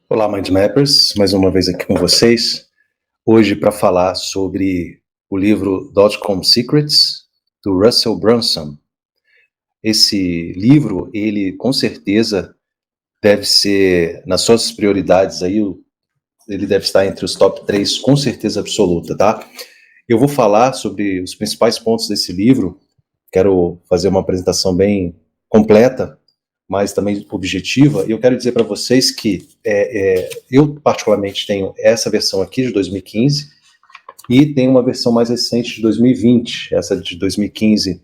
Olá, Mindmappers, mais uma vez aqui com vocês, hoje para falar sobre o livro Dotcom Secrets, do Russell Brunson. Esse livro, ele com certeza deve ser, nas suas prioridades aí, ele deve estar entre os top 3 com certeza absoluta, tá? Eu vou falar sobre os principais pontos desse livro, quero fazer uma apresentação bem completa, mas também objetiva, e eu quero dizer para vocês que eu particularmente tenho essa versão aqui de 2015 e tenho uma versão mais recente de 2020, essa de 2015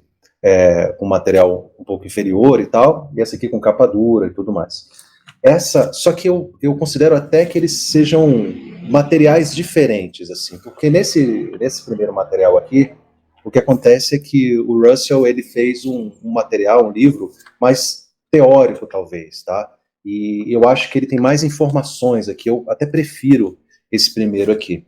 com material um pouco inferior e tal, e essa aqui com capa dura e tudo mais. Só que eu considero até que eles sejam materiais diferentes, assim, porque nesse primeiro material aqui, o que acontece é que o Russell, ele fez um material, um livro, mais teórico, talvez, tá? E eu acho que ele tem mais informações aqui, eu até prefiro esse primeiro aqui.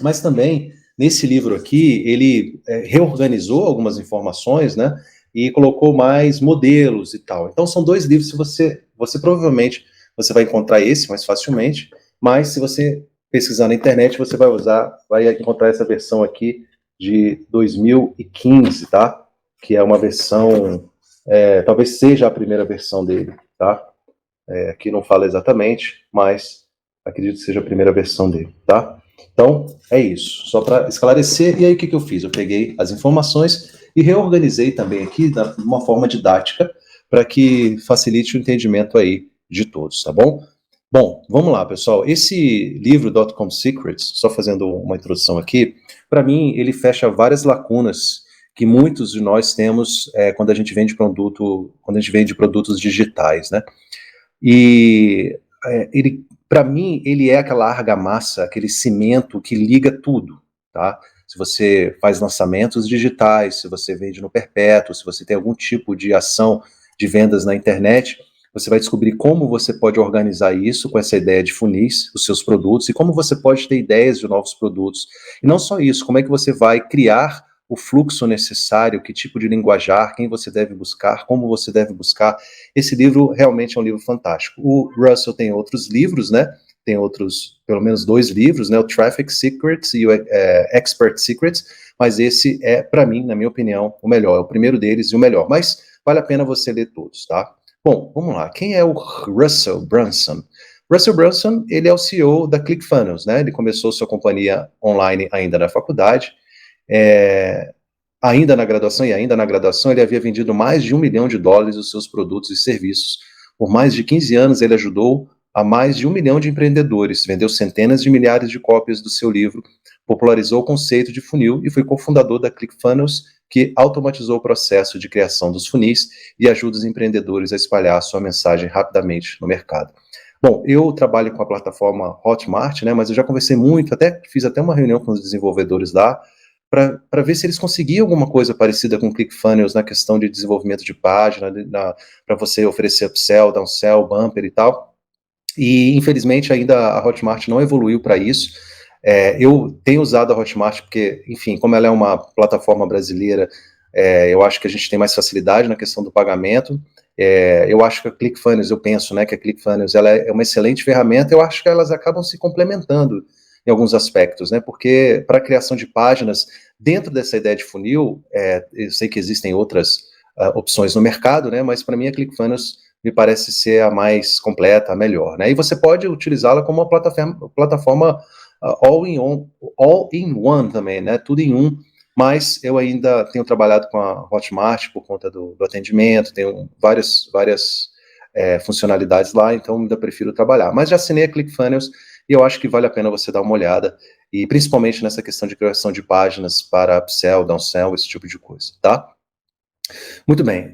Mas também, nesse livro aqui, ele reorganizou algumas informações, né? E colocou mais modelos e tal. Então, são dois livros, se você provavelmente você vai encontrar esse mais facilmente, mas se você pesquisar na internet, você vai encontrar essa versão aqui de 2015, tá? Que é uma versão, talvez seja a primeira versão dele, tá? Aqui não fala exatamente, mas acredito que seja a primeira versão dele, tá? Então, é isso, só para esclarecer. E aí, o que eu fiz? Eu peguei as informações e reorganizei também aqui de uma forma didática para que facilite o entendimento aí de todos, tá bom? Bom, vamos lá, pessoal. Esse livro, Dotcom Secrets, só fazendo uma introdução aqui, para mim, ele fecha várias lacunas que muitos de nós temos quando a gente vende produtos digitais, né? E ele, para mim, ele é aquela argamassa, aquele cimento que liga tudo, tá? Se você faz lançamentos digitais, se você vende no perpétuo, se você tem algum tipo de ação de vendas na internet, você vai descobrir como você pode organizar isso com essa ideia de funis, os seus produtos, e como você pode ter ideias de novos produtos. E não só isso, como é que você vai criar o fluxo necessário, que tipo de linguajar, quem você deve buscar, como você deve buscar. Esse livro realmente é um livro fantástico. O Russell tem outros livros, né? Tem outros, pelo menos 2 livros, né? O Traffic Secrets e o Expert Secrets, mas esse é, para mim, na minha opinião, o melhor. É o primeiro deles e o melhor, mas vale a pena você ler todos, tá? Bom, vamos lá. Quem é o Russell Brunson? Russell Brunson, ele é o CEO da ClickFunnels, né? Ele começou sua companhia online ainda na faculdade, ainda na graduação, ele havia vendido mais de $1 milhão dos seus produtos e serviços. Por mais de 15 anos, ele ajudou a mais de 1 milhão de empreendedores, vendeu centenas de milhares de cópias do seu livro, popularizou o conceito de funil e foi cofundador da ClickFunnels, que automatizou o processo de criação dos funis e ajuda os empreendedores a espalhar sua mensagem rapidamente no mercado. Bom, eu trabalho com a plataforma Hotmart, né, mas eu já conversei muito, fiz até uma reunião com os desenvolvedores lá, para ver se eles conseguiam alguma coisa parecida com ClickFunnels na questão de desenvolvimento de página, para você oferecer upsell, downsell, bumper e tal. E, infelizmente, ainda a Hotmart não evoluiu para isso. Eu tenho usado a Hotmart porque, enfim, como ela é uma plataforma brasileira, eu acho que a gente tem mais facilidade na questão do pagamento. Eu acho que a ClickFunnels, eu penso, né, que a ClickFunnels ela é uma excelente ferramenta, eu acho que elas acabam se complementando em alguns aspectos, né, porque para a criação de páginas, dentro dessa ideia de funil, eu sei que existem outras opções no mercado, né, mas para mim a ClickFunnels me parece ser a mais completa, a melhor, né, e você pode utilizá-la como uma plataforma all-in-one também, né, tudo em um, mas eu ainda tenho trabalhado com a Hotmart por conta do atendimento, tenho várias funcionalidades lá, então ainda prefiro trabalhar. Mas já assinei a ClickFunnels e eu acho que vale a pena você dar uma olhada, e principalmente nessa questão de criação de páginas para upsell, downsell, esse tipo de coisa, tá? Muito bem,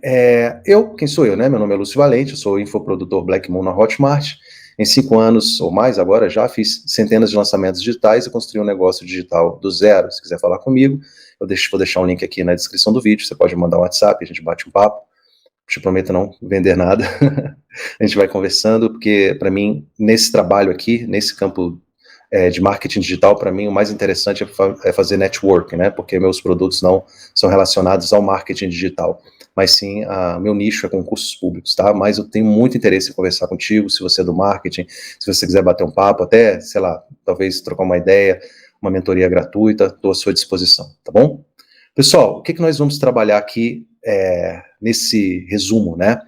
quem sou eu, né? Meu nome é Lúcio Valente, eu sou infoprodutor Black Moon na Hotmart. Em 5 anos ou mais agora já fiz centenas de lançamentos digitais e construí um negócio digital do zero. Se quiser falar comigo, vou deixar um link aqui na descrição do vídeo, você pode mandar um WhatsApp, a gente bate um papo. Te prometo não vender nada. A gente vai conversando, porque para mim, nesse trabalho aqui, nesse campo de marketing digital, para mim o mais interessante é fazer network, né? Porque meus produtos não são relacionados ao marketing digital. mas sim, meu nicho é concursos públicos, tá? Mas eu tenho muito interesse em conversar contigo, se você é do marketing, se você quiser bater um papo, até, sei lá, talvez trocar uma ideia, uma mentoria gratuita, estou à sua disposição, tá bom? Pessoal, o que nós vamos trabalhar aqui nesse resumo, né?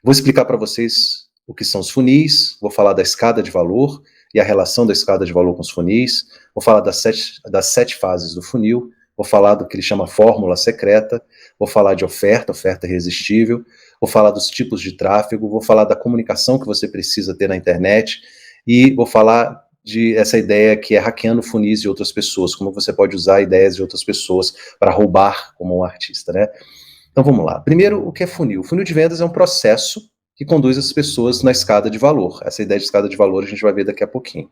Vou explicar para vocês o que são os funis, vou falar da escada de valor e a relação da escada de valor com os funis, vou falar das sete fases do funil, vou falar do que ele chama fórmula secreta, vou falar de oferta irresistível, vou falar dos tipos de tráfego, vou falar da comunicação que você precisa ter na internet e vou falar de essa ideia que é hackeando funis de outras pessoas, como você pode usar ideias de outras pessoas para roubar como um artista, né? Então vamos lá. Primeiro, o que é funil? O funil de vendas é um processo que conduz as pessoas na escada de valor. Essa ideia de escada de valor a gente vai ver daqui a pouquinho.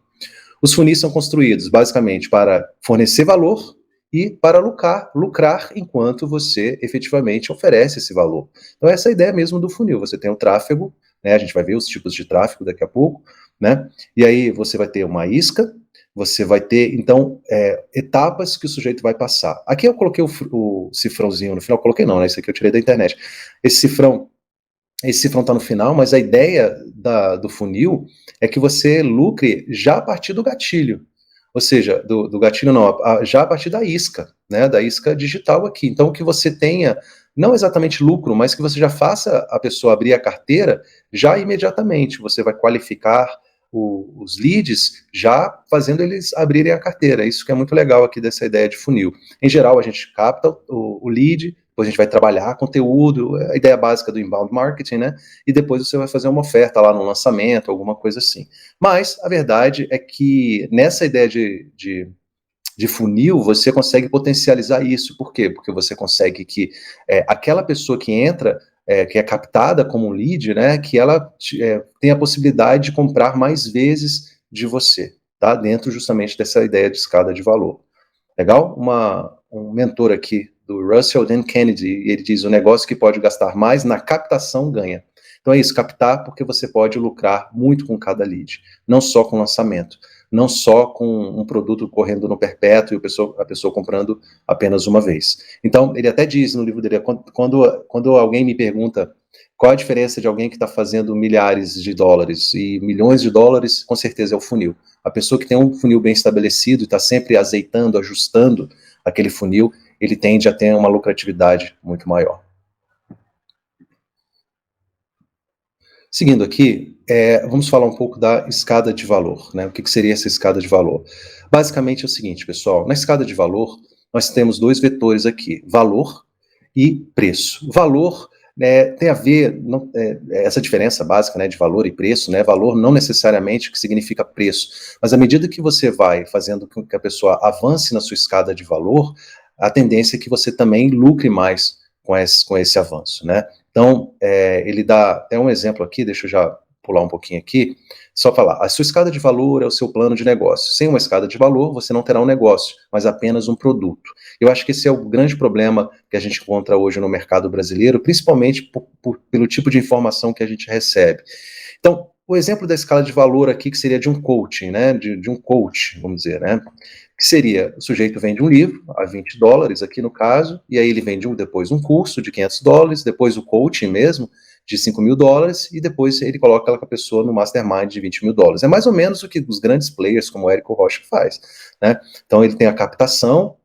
Os funis são construídos basicamente para fornecer valor e para lucrar enquanto você efetivamente oferece esse valor. Então essa é a ideia mesmo do funil. Você tem o tráfego, né? A gente vai ver os tipos de tráfego daqui a pouco, né? E aí você vai ter uma isca, você vai ter, então, etapas que o sujeito vai passar. Aqui eu coloquei o cifrãozinho no final, coloquei não, né? Isso aqui eu tirei da internet. Esse cifrão está no final, mas a ideia do funil é que você lucre já a partir do gatilho. Ou seja, do gatilho não, já a partir da isca, né? Da isca digital aqui. Então, que você tenha, não exatamente lucro, mas que você já faça a pessoa abrir a carteira já imediatamente. Você vai qualificar os leads já fazendo eles abrirem a carteira. Isso que é muito legal aqui dessa ideia de funil. Em geral, a gente capta o lead, depois a gente vai trabalhar conteúdo, a ideia básica do inbound marketing, né? E depois você vai fazer uma oferta lá no lançamento, alguma coisa assim. Mas a verdade é que nessa ideia de funil, você consegue potencializar isso. Por quê? Porque você consegue que aquela pessoa que entra, que é captada como um lead, né, que ela tenha a possibilidade de comprar mais vezes de você, tá? Dentro justamente dessa ideia de escada de valor. Legal? Um mentor aqui do Russell Dan Kennedy, ele diz: o negócio que pode gastar mais na captação ganha. Então é isso, captar, porque você pode lucrar muito com cada lead, não só com lançamento, não só com um produto correndo no perpétuo e a pessoa comprando apenas uma vez. Então, ele até diz no livro dele, quando alguém me pergunta qual a diferença de alguém que está fazendo milhares de dólares e milhões de dólares, com certeza é o funil. A pessoa que tem um funil bem estabelecido e está sempre azeitando, ajustando aquele funil, ele tende a ter uma lucratividade muito maior. Seguindo aqui, vamos falar um pouco da escada de valor, né? O que seria essa escada de valor? Basicamente é o seguinte, pessoal, na escada de valor, nós temos dois vetores aqui, valor e preço. Valor tem a ver, essa diferença básica, né, de valor e preço, né? Valor não necessariamente que significa preço, mas à medida que você vai fazendo com que a pessoa avance na sua escada de valor, a tendência é que você também lucre mais com esse avanço, né? Então, ele dá até um exemplo aqui, deixa eu já pular um pouquinho aqui, só falar, a sua escada de valor é o seu plano de negócio. Sem uma escada de valor, você não terá um negócio, mas apenas um produto. Eu acho que esse é o grande problema que a gente encontra hoje no mercado brasileiro, principalmente pelo tipo de informação que a gente recebe. Então, o exemplo da escala de valor aqui, que seria de um coaching, né, de um coach, vamos dizer, né, que seria, o sujeito vende um livro a $20 aqui no caso, e aí ele vende depois um curso de $500, depois o coaching mesmo, de $5.000, e depois ele coloca aquela pessoa no mastermind de $20.000. É mais ou menos o que os grandes players, como o Érico Rocha, faz, né? Então ele tem a captação,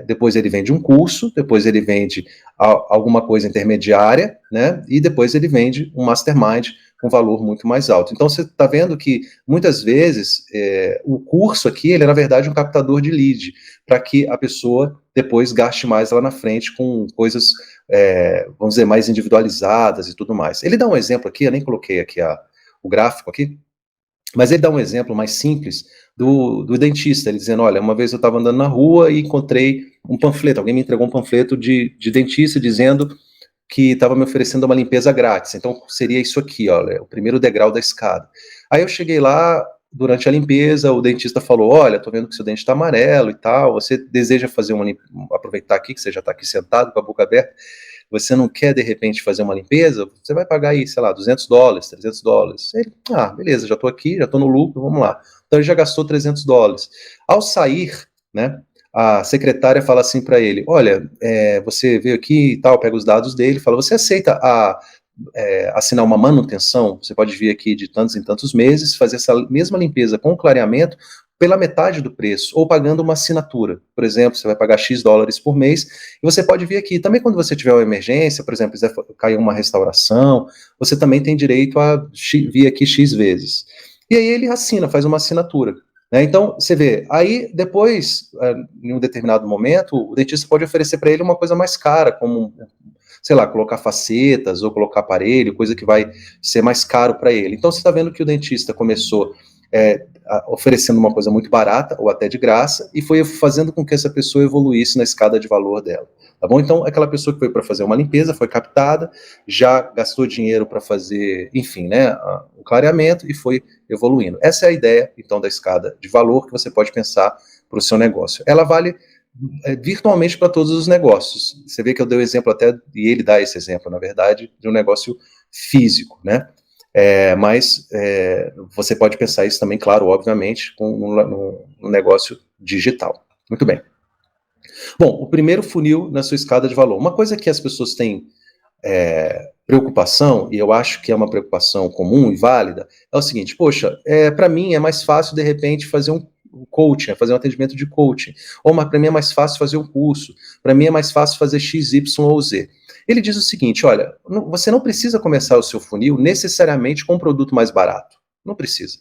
depois ele vende um curso, depois ele vende alguma coisa intermediária, né? E depois ele vende um mastermind com valor muito mais alto. Então você está vendo que muitas vezes o curso aqui, ele é na verdade um captador de lead, para que a pessoa depois gaste mais lá na frente com coisas, vamos dizer, mais individualizadas e tudo mais. Ele dá um exemplo aqui, eu nem coloquei aqui o gráfico aqui, mas ele dá um exemplo mais simples do dentista, ele dizendo, olha, uma vez eu estava andando na rua e encontrei um panfleto, alguém me entregou um panfleto de dentista dizendo que estava me oferecendo uma limpeza grátis, então seria isso aqui, olha, o primeiro degrau da escada. Aí eu cheguei lá, durante a limpeza, o dentista falou, olha, tô vendo que seu dente está amarelo e tal, você deseja fazer aproveitar aqui, que você já está aqui sentado com a boca aberta, você não quer, de repente, fazer uma limpeza? Você vai pagar aí, sei lá, $200, $300. Ele, beleza, já estou aqui, já estou no lucro, vamos lá. Então ele já gastou $300. Ao sair, né, a secretária fala assim para ele, olha, você veio aqui e tal, pega os dados dele, fala, você aceita assinar uma manutenção? Você pode vir aqui de tantos em tantos meses, fazer essa mesma limpeza com clareamento pela metade do preço, ou pagando uma assinatura. Por exemplo, você vai pagar X dólares por mês, e você pode vir aqui. Também quando você tiver uma emergência, por exemplo, quiser cair uma restauração, você também tem direito a vir aqui X vezes. E aí ele assina, faz uma assinatura. Né? Então, você vê, aí depois, em um determinado momento, o dentista pode oferecer para ele uma coisa mais cara, como, sei lá, colocar facetas ou colocar aparelho, coisa que vai ser mais caro para ele. Então, você está vendo que o dentista começou oferecendo uma coisa muito barata, ou até de graça, e foi fazendo com que essa pessoa evoluísse na escada de valor dela. Tá bom? Então, aquela pessoa que foi para fazer uma limpeza, foi captada, já gastou dinheiro para fazer, enfim, né, o clareamento e foi evoluindo. Essa é a ideia, então, da escada de valor que você pode pensar para o seu negócio. Ela vale virtualmente para todos os negócios. Você vê que eu dei o exemplo até, e ele dá esse exemplo, na verdade, de um negócio físico, né? Mas você pode pensar isso também, claro, obviamente, com um negócio digital. Muito bem. Bom, o primeiro funil na sua escada de valor. Uma coisa que as pessoas têm preocupação, e eu acho que é uma preocupação comum e válida, é o seguinte, poxa, para mim é mais fácil, de repente, fazer um coaching, fazer um atendimento de coaching, ou para mim é mais fácil fazer um curso, para mim é mais fácil fazer X, Y ou Z. Ele diz o seguinte, olha, você não precisa começar o seu funil necessariamente com um produto mais barato, não precisa.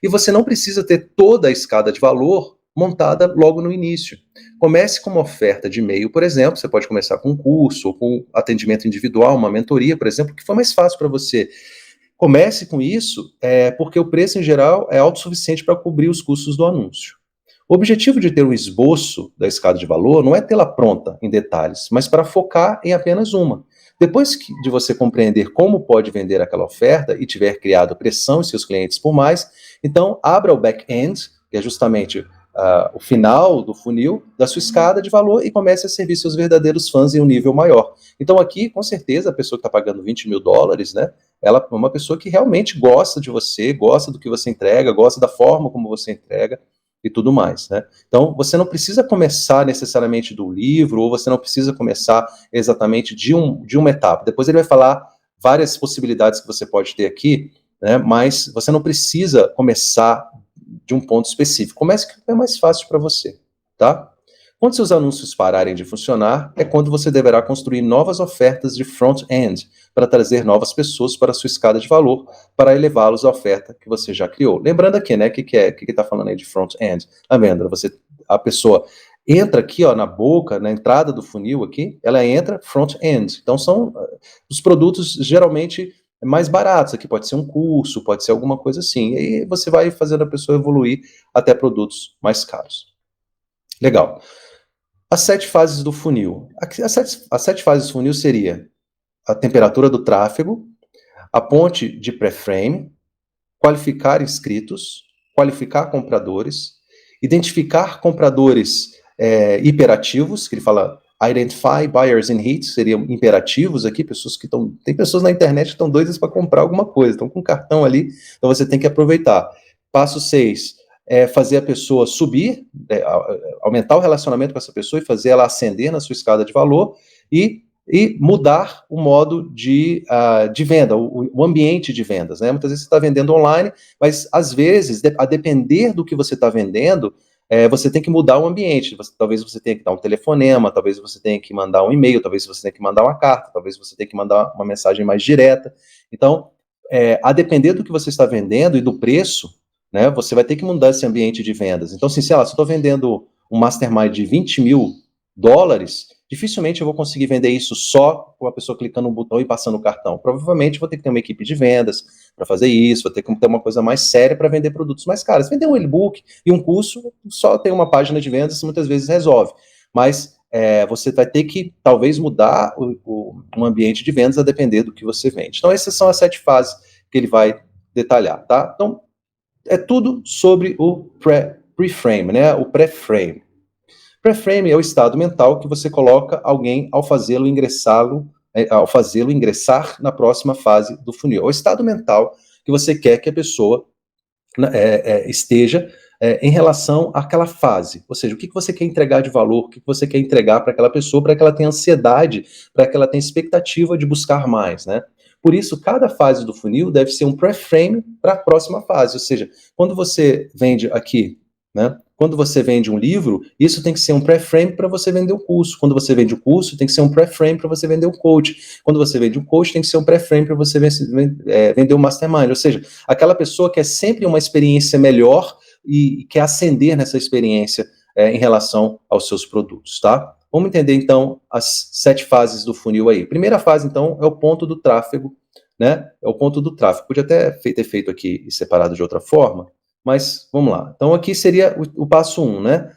E você não precisa ter toda a escada de valor montada logo no início. Comece com uma oferta de e-mail, por exemplo, você pode começar com um curso, ou com atendimento individual, uma mentoria, por exemplo, que for mais fácil para você. Comece com isso, porque o preço, em geral, é autossuficiente para cobrir os custos do anúncio. O objetivo de ter um esboço da escada de valor não é tê-la pronta em detalhes, mas para focar em apenas uma. Depois de você compreender como pode vender aquela oferta e tiver criado pressão em seus clientes por mais, então abra o back-end, que é justamente o final do funil da sua escada de valor e comece a servir seus verdadeiros fãs em um nível maior. Então aqui, com certeza, a pessoa que está pagando $20 mil, né, ela é uma pessoa que realmente gosta de você, gosta do que você entrega, gosta da forma como você entrega e tudo mais, né? Então, você não precisa começar necessariamente do livro, ou você não precisa começar exatamente de uma etapa. Depois ele vai falar várias possibilidades que você pode ter aqui, né? Mas você não precisa começar de um ponto específico. Comece que é mais fácil para você, tá? Quando seus anúncios pararem de funcionar, é quando você deverá construir novas ofertas de front-end para trazer novas pessoas para a sua escada de valor, para elevá-los à oferta que você já criou. Lembrando aqui, né, o que está falando aí de front-end? A venda, a pessoa entra aqui, ó, na boca, na entrada do funil aqui, ela entra front-end. Então são os produtos geralmente mais baratos. Aqui pode ser um curso, pode ser alguma coisa assim. E aí você vai fazendo a pessoa evoluir até produtos mais caros. Legal. As 7 fases do funil. As sete fases do funil seria a temperatura do tráfego, a ponte de pré-frame, qualificar inscritos, qualificar compradores, identificar compradores hiperativos, que ele fala identify buyers in heat, seriam imperativos aqui, pessoas que estão... Tem pessoas na internet que estão doidas para comprar alguma coisa, estão com um cartão ali, então você tem que aproveitar. Passo 6, fazer a pessoa subir, aumentar o relacionamento com essa pessoa e fazer ela ascender na sua escada de valor e mudar o modo de venda, o ambiente de vendas, né? Muitas vezes você está vendendo online, mas às vezes, a depender do que você está vendendo, você tem que mudar o ambiente. Talvez você tenha que dar um telefonema, talvez você tenha que mandar um e-mail, talvez você tenha que mandar uma carta, talvez você tenha que mandar uma mensagem mais direta. Então, a depender do que você está vendendo e do preço, né, você vai ter que mudar esse ambiente de vendas. Então, assim, sei lá, se eu estou vendendo um mastermind de $20 mil, dificilmente eu vou conseguir vender isso só com a pessoa clicando no botão e passando o cartão. Provavelmente vou ter que ter uma equipe de vendas para fazer isso, vou ter que ter uma coisa mais séria para vender produtos mais caros. Vender um e-book e um curso, só tem uma página de vendas, muitas vezes resolve. Mas você vai ter que, talvez, mudar um ambiente de vendas a depender do que você vende. Então, essas são as 7 fases que ele vai detalhar, tá? Então, é tudo sobre o pre-frame, né? O pré-frame. Pré-frame é o estado mental que você coloca alguém ao fazê-lo ingressar na próxima fase do funil. É o estado mental que você quer que a pessoa esteja em relação àquela fase, ou seja, o que você quer entregar de valor, o que você quer entregar para aquela pessoa, para que ela tenha ansiedade, para que ela tenha expectativa de buscar mais, né? Por isso, cada fase do funil deve ser um pré-frame para a próxima fase, ou seja, quando você vende aqui, né? Quando você vende um livro, isso tem que ser um pré-frame para você vender o curso. Quando você vende o curso, tem que ser um pré-frame para você vender o coach. Quando você vende o coach, tem que ser um pré-frame para você vender o mastermind. Ou seja, aquela pessoa quer sempre uma experiência melhor e quer ascender nessa experiência em relação aos seus produtos, tá? Vamos entender, então, as 7 fases do funil aí. Primeira fase, então, é o ponto do tráfego, né? É o ponto do tráfego. Podia até ter feito aqui e separado de outra forma, mas vamos lá. Então, aqui seria o passo 1, né?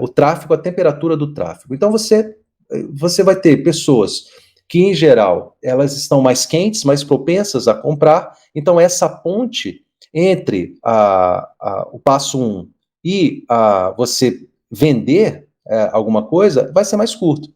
O tráfego, a temperatura do tráfego. Então, você vai ter pessoas que, em geral, elas estão mais quentes, mais propensas a comprar. Então, essa ponte entre o passo 1 e você vender alguma coisa vai ser mais curto.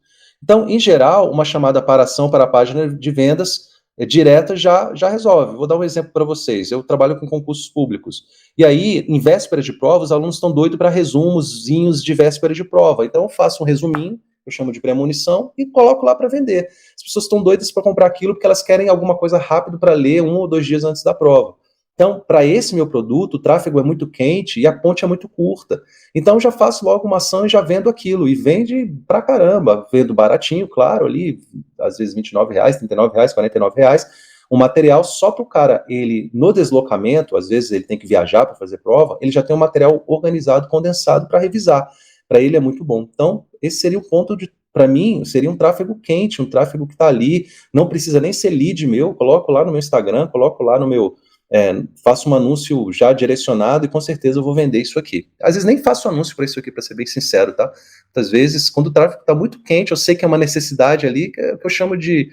Então, em geral, uma chamada para ação para a página de vendas direta já resolve. Vou dar um exemplo para vocês. Eu trabalho com concursos públicos. E aí, em véspera de prova, os alunos estão doidos para resumozinhos de véspera de prova. Então, eu faço um resuminho, eu chamo de premonição, e coloco lá para vender. As pessoas estão doidas para comprar aquilo porque elas querem alguma coisa rápido para ler 1 ou 2 dias antes da prova. Então, para esse meu produto, o tráfego é muito quente e a ponte é muito curta. Então, já faço logo uma ação e já vendo aquilo. E vende pra caramba. Vendo baratinho, claro, ali, às vezes R$29, R$39, R$49. Um material só para o cara, ele, no deslocamento, às vezes ele tem que viajar para fazer prova, ele já tem um material organizado, condensado para revisar. Para ele é muito bom. Então, esse seria o ponto para mim, seria um tráfego quente, um tráfego que está ali, não precisa nem ser lead meu, coloco lá no meu Instagram, coloco lá no meu... faço um anúncio já direcionado e com certeza eu vou vender isso aqui. Às vezes nem faço anúncio para isso aqui, para ser bem sincero, tá? Muitas vezes, quando o tráfego está muito quente, eu sei que é uma necessidade ali, que eu chamo de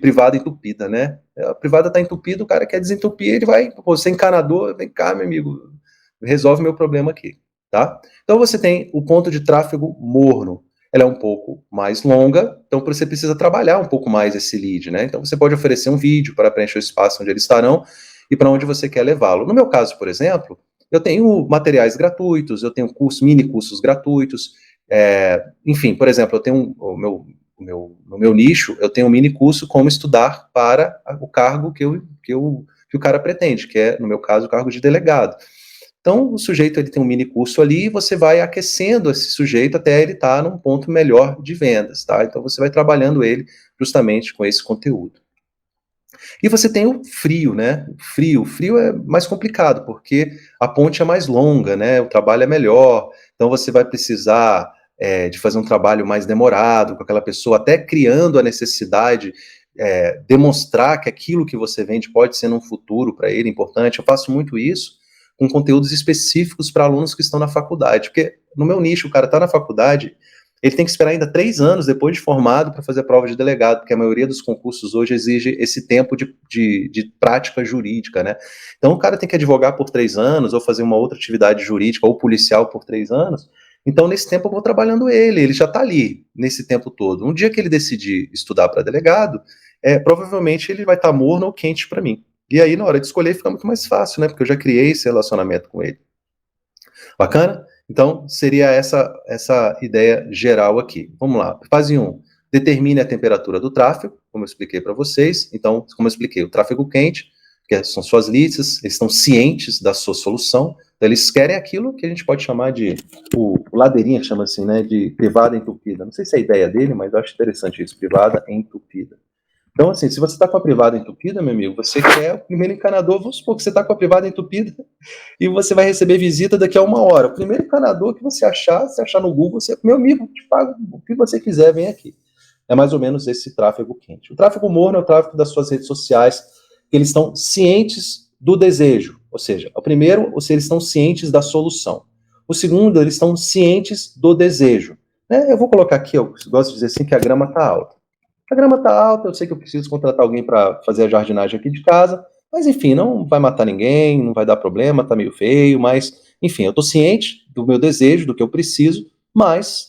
privada entupida, né? A privada está entupida, o cara quer desentupir, ele vai, você é encanador, vem cá, meu amigo, resolve meu problema aqui, tá? Então você tem o ponto de tráfego morno. Ela é um pouco mais longa, então você precisa trabalhar um pouco mais esse lead, né? Então você pode oferecer um vídeo para preencher o espaço onde eles estarão e para onde você quer levá-lo. No meu caso, por exemplo, eu tenho materiais gratuitos, eu tenho mini cursos gratuitos, enfim, por exemplo, eu tenho no meu nicho, eu tenho um mini curso como estudar para o cargo que o cara pretende, que é, no meu caso, o cargo de delegado. Então, o sujeito ele tem um mini curso ali e você vai aquecendo esse sujeito até ele estar num ponto melhor de vendas, tá? Então, você vai trabalhando ele justamente com esse conteúdo. E você tem o frio, né? O frio é mais complicado, porque a ponte é mais longa, né? O trabalho é melhor, então você vai precisar de fazer um trabalho mais demorado com aquela pessoa, até criando a necessidade, demonstrar que aquilo que você vende pode ser num futuro para ele importante. Eu faço muito isso com conteúdos específicos para alunos que estão na faculdade, porque no meu nicho, o cara está na faculdade, ele tem que esperar ainda 3 anos depois de formado para fazer a prova de delegado, porque a maioria dos concursos hoje exige esse tempo de prática jurídica, né? Então o cara tem que advogar por 3 anos, ou fazer uma outra atividade jurídica, ou policial por 3 anos. Então nesse tempo eu vou trabalhando ele já está ali, nesse tempo todo. Um dia que ele decidir estudar para delegado, provavelmente ele vai estar morno ou quente para mim. E aí na hora de escolher fica muito mais fácil, né? Porque eu já criei esse relacionamento com ele. Bacana? Então, seria essa ideia geral aqui. Vamos lá. Fase 1. Determine a temperatura do tráfego, como eu expliquei para vocês. Então, como eu expliquei, o tráfego quente, que são suas leads, eles estão cientes da sua solução. Então, eles querem aquilo que a gente pode chamar de, o Ladeirinha chama assim, né, de privada entupida. Não sei se é a ideia dele, mas eu acho interessante isso, privada entupida. Então, assim, se você está com a privada entupida, meu amigo, você quer o primeiro encanador, vamos supor que você está com a privada entupida e você vai receber visita daqui a 1 hora. O primeiro encanador que você achar, se achar no Google, você, meu amigo, te pago o que você quiser, vem aqui. É mais ou menos esse tráfego quente. O tráfego morno é o tráfego das suas redes sociais, que eles estão cientes do desejo. Ou seja, o primeiro, eles estão cientes da solução. O segundo, eles estão cientes do desejo. Eu vou colocar aqui, eu gosto de dizer assim, que a grama está alta. A grama está alta, eu sei que eu preciso contratar alguém para fazer a jardinagem aqui de casa, mas enfim, não vai matar ninguém, não vai dar problema, está meio feio, mas enfim, eu estou ciente do meu desejo, do que eu preciso, mas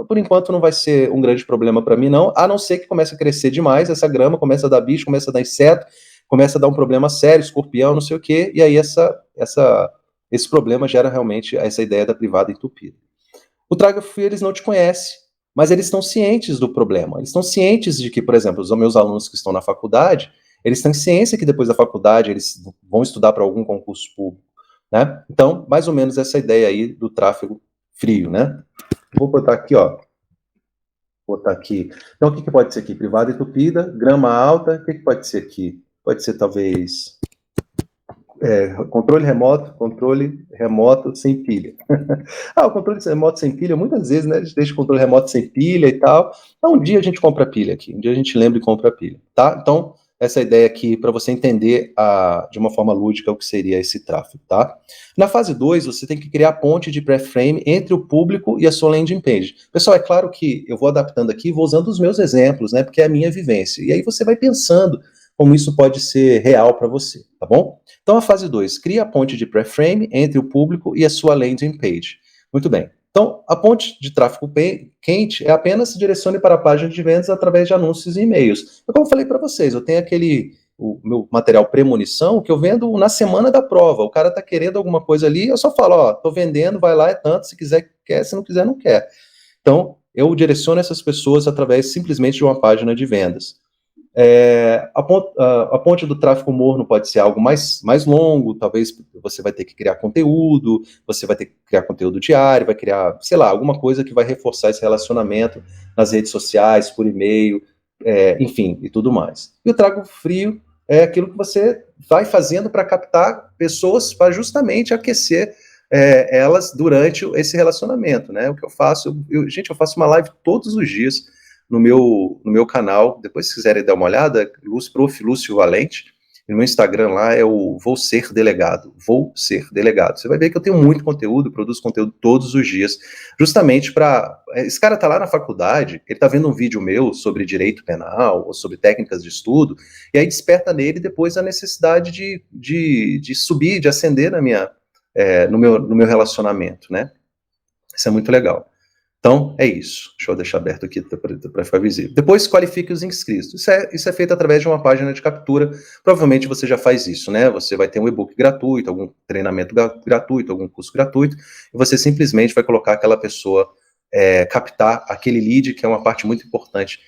por enquanto não vai ser um grande problema para mim não, a não ser que comece a crescer demais, essa grama começa a dar bicho, começa a dar inseto, começa a dar um problema sério, escorpião, não sei o quê, e aí esse problema gera realmente essa ideia da privada entupida. O tráfego frio, eles não te conhecem, mas eles estão cientes do problema. Eles estão cientes de que, por exemplo, os meus alunos que estão na faculdade, eles têm ciência que depois da faculdade eles vão estudar para algum concurso público, né? Então, mais ou menos essa ideia aí do tráfego frio, né? Vou botar aqui, ó. Vou botar aqui. Então, o que pode ser aqui? Privada entupida, grama alta. O que pode ser aqui? Pode ser, talvez, controle remoto sem pilha. O controle remoto sem pilha, muitas vezes, né, a gente deixa o controle remoto sem pilha e tal. Então, um dia a gente compra pilha aqui, um dia a gente lembra e compra pilha, tá? Então, essa ideia aqui, para você entender de uma forma lúdica o que seria esse tráfego, tá? Na fase 2, você tem que criar a ponte de pré-frame entre o público e a sua landing page. Pessoal, é claro que eu vou adaptando aqui, vou usando os meus exemplos, né, porque é a minha vivência. E aí você vai pensando como isso pode ser real para você, tá bom? Então, a fase 2, cria a ponte de pré-frame entre o público e a sua landing page. Muito bem. Então, a ponte de tráfego quente é apenas se direcione para a página de vendas através de anúncios e e-mails. Como eu falei para vocês, eu tenho o meu material premonição que eu vendo na semana da prova. O cara está querendo alguma coisa ali, eu só falo, estou vendendo, vai lá, é tanto, se quiser, quer, se não quiser, não quer. Então, eu direciono essas pessoas através simplesmente de uma página de vendas. A ponte do tráfego morno pode ser algo mais longo, talvez você vai ter que criar conteúdo, você vai ter que criar conteúdo diário, vai criar, sei lá, alguma coisa que vai reforçar esse relacionamento nas redes sociais, por e-mail, enfim, e tudo mais. E o tráfego frio é aquilo que você vai fazendo para captar pessoas para justamente aquecer elas durante esse relacionamento, né? O que eu faço, gente, eu faço uma live todos os dias no meu canal, depois se quiserem dar uma olhada, Prof. Lúcio Valente, e no meu Instagram lá é o Vou Ser Delegado, você vai ver que eu tenho muito conteúdo, produzo conteúdo todos os dias, justamente para, esse cara tá lá na faculdade, ele tá vendo um vídeo meu sobre direito penal, ou sobre técnicas de estudo, e aí desperta nele depois a necessidade de subir, de ascender no meu relacionamento, né? Isso é muito legal. Então, é isso. Deixa eu deixar aberto aqui para ficar visível. Depois, qualifique os inscritos. Isso é feito através de uma página de captura. Provavelmente você já faz isso, né? Você vai ter um e-book gratuito, algum treinamento gratuito, algum curso gratuito, e você simplesmente vai colocar aquela pessoa, captar aquele lead, que é uma parte muito importante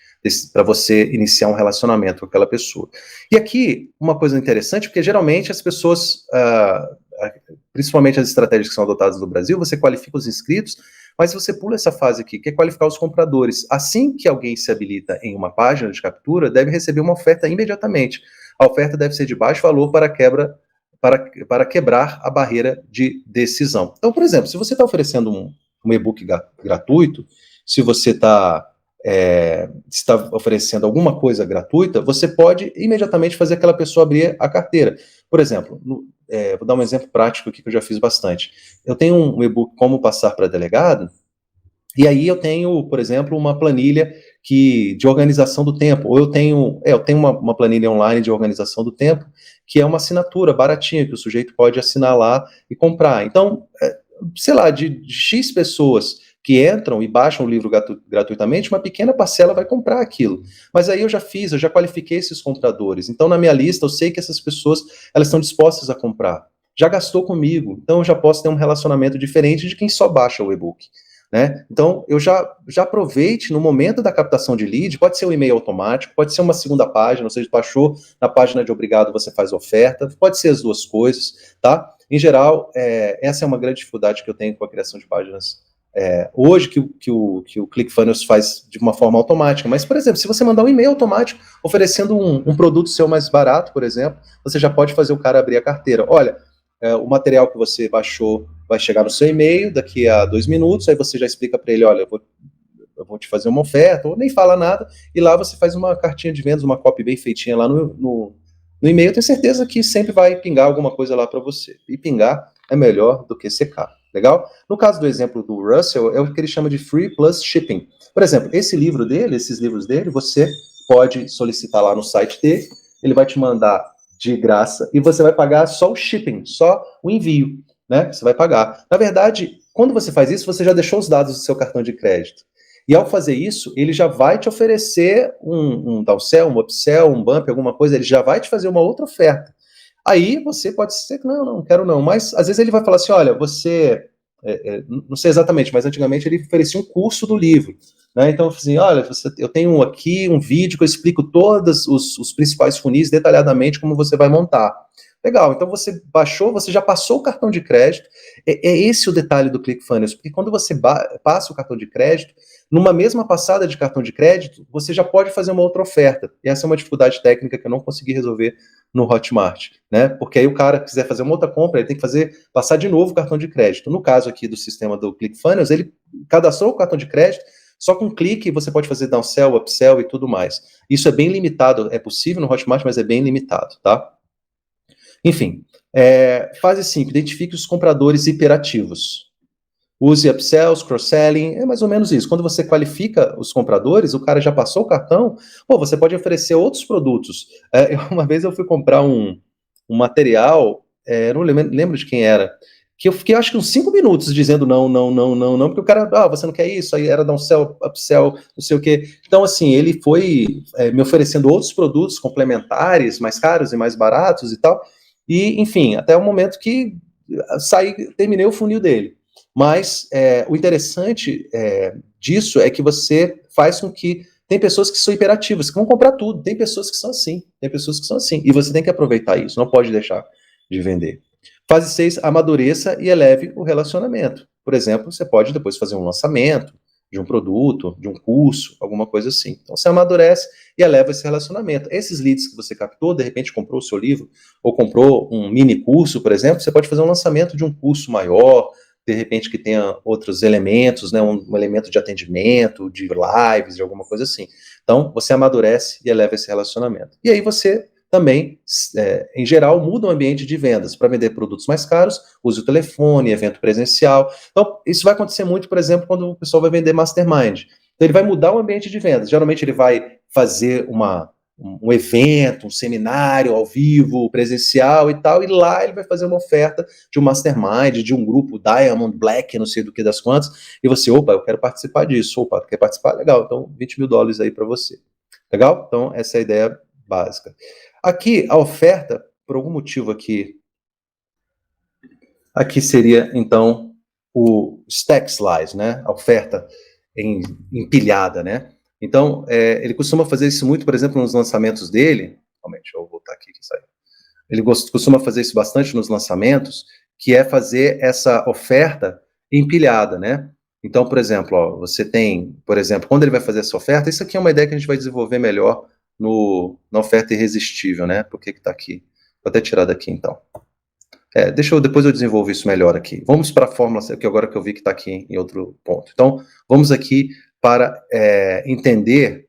para você iniciar um relacionamento com aquela pessoa. E aqui, uma coisa interessante, porque geralmente as pessoas, principalmente as estratégias que são adotadas no Brasil, você qualifica os inscritos, mas você pula essa fase aqui, que é qualificar os compradores. Assim que alguém se habilita em uma página de captura, deve receber uma oferta imediatamente. A oferta deve ser de baixo valor para quebrar a barreira de decisão. Então, por exemplo, se você está oferecendo um e-book gratuito, se você está oferecendo alguma coisa gratuita, você pode imediatamente fazer aquela pessoa abrir a carteira. Por exemplo, vou dar um exemplo prático aqui que eu já fiz bastante. Eu tenho um e-book Como Passar para Delegado, e aí eu tenho, por exemplo, uma planilha de organização do tempo, ou eu tenho uma planilha online de organização do tempo, que é uma assinatura baratinha, que o sujeito pode assinar lá e comprar. Então, sei lá, de X pessoas que entram e baixam o livro gratuitamente, uma pequena parcela vai comprar aquilo. Mas aí eu já qualifiquei esses compradores. Então, na minha lista, eu sei que essas pessoas, elas estão dispostas a comprar. Já gastou comigo, então eu já posso ter um relacionamento diferente de quem só baixa o e-book. Né? Então, eu já aproveite no momento da captação de lead, pode ser um e-mail automático, pode ser uma segunda página, ou seja, baixou na página de obrigado, você faz oferta, pode ser as duas coisas, tá? Em geral, essa é uma grande dificuldade que eu tenho com a criação de páginas hoje, que o ClickFunnels faz de uma forma automática. Mas, por exemplo, se você mandar um e-mail automático oferecendo um produto seu mais barato, por exemplo, você já pode fazer o cara abrir a carteira. Olha, o material que você baixou vai chegar no seu e-mail daqui a 2 minutos, aí você já explica para ele, olha, eu vou te fazer uma oferta, ou nem fala nada, e lá você faz uma cartinha de vendas, uma copy bem feitinha lá no e-mail. Eu tenho certeza que sempre vai pingar alguma coisa lá para você. E pingar é melhor do que secar. Legal? No caso do exemplo do Russell, é o que ele chama de Free Plus Shipping. Por exemplo, esses livros dele, você pode solicitar lá no site dele, ele vai te mandar de graça e você vai pagar só o shipping, só o envio, né? Você vai pagar. Na verdade, quando você faz isso, você já deixou os dados do seu cartão de crédito. E ao fazer isso, ele já vai te oferecer um downsell, um upsell, um bump, alguma coisa, ele já vai te fazer uma outra oferta. Aí você pode dizer que não quero não, mas às vezes ele vai falar assim, olha, você, não sei exatamente, mas antigamente ele oferecia um curso do livro, né? Então, assim, olha, eu tenho aqui um vídeo que eu explico todos os principais funis detalhadamente como você vai montar. Legal, então você baixou, você já passou o cartão de crédito, é esse o detalhe do ClickFunnels, porque quando você passa o cartão de crédito, numa mesma passada de cartão de crédito, você já pode fazer uma outra oferta, e essa é uma dificuldade técnica que eu não consegui resolver no Hotmart, né? Porque aí o cara quiser fazer uma outra compra, ele tem que passar de novo o cartão de crédito. No caso aqui do sistema do ClickFunnels, ele cadastrou o cartão de crédito, só com um clique você pode fazer downsell, upsell e tudo mais. Isso é bem limitado, é possível no Hotmart, mas é bem limitado, tá? Enfim, fase 5, identifique os compradores hiperativos. Use upsells, cross-selling, é mais ou menos isso. Quando você qualifica os compradores, o cara já passou o cartão, você pode oferecer outros produtos. Uma vez eu fui comprar um material, não lembro de quem era, que eu fiquei acho que uns 5 minutos dizendo não, porque o cara, você não quer isso, aí era downsell, upsell, não sei o quê. Então, assim, ele foi me oferecendo outros produtos complementares, mais caros e mais baratos e tal, e, enfim, até o momento que terminei o funil dele. Mas o interessante disso é que você faz com que tem pessoas que são hiperativas, que vão comprar tudo. Tem pessoas que são assim. Tem pessoas que são assim. E você tem que aproveitar isso. Não pode deixar de vender. Fase 6, amadureça e eleve o relacionamento. Por exemplo, você pode depois fazer um lançamento de um produto, de um curso, alguma coisa assim. Então você amadurece e eleva esse relacionamento. Esses leads que você captou, de repente comprou o seu livro, ou comprou um mini curso, por exemplo, você pode fazer um lançamento de um curso maior, de repente que tenha outros elementos, né, um elemento de atendimento, de lives, de alguma coisa assim. Então, você amadurece e eleva esse relacionamento. E aí você também, em geral, muda o ambiente de vendas. Para vender produtos mais caros, use o telefone, evento presencial. Então, isso vai acontecer muito, por exemplo, quando o pessoal vai vender mastermind. Então, ele vai mudar o ambiente de vendas. Geralmente, ele vai fazer um evento, um seminário ao vivo, presencial e tal, e lá ele vai fazer uma oferta de um mastermind, de um grupo Diamond Black, não sei do que das quantas, e você, opa, eu quero participar disso, opa, quer participar? Legal, então $20.000 aí para você. Legal? Então, essa é a ideia básica. Aqui, a oferta, por algum motivo aqui seria, então, o stack slice, né? A oferta empilhada, né? Então, ele costuma fazer isso muito, por exemplo, nos lançamentos dele. Calma aí, deixa eu voltar aqui que saiu. Ele costuma fazer isso bastante nos lançamentos, que é fazer essa oferta empilhada, né? Então, por exemplo, você tem, por exemplo, quando ele vai fazer essa oferta, isso aqui é uma ideia que a gente vai desenvolver melhor na oferta irresistível, né? Por que está aqui? Vou até tirar daqui, então. Depois eu desenvolvo isso melhor aqui. Vamos para a fórmula, que agora que eu vi que está aqui em outro ponto. Então, vamos aqui para entender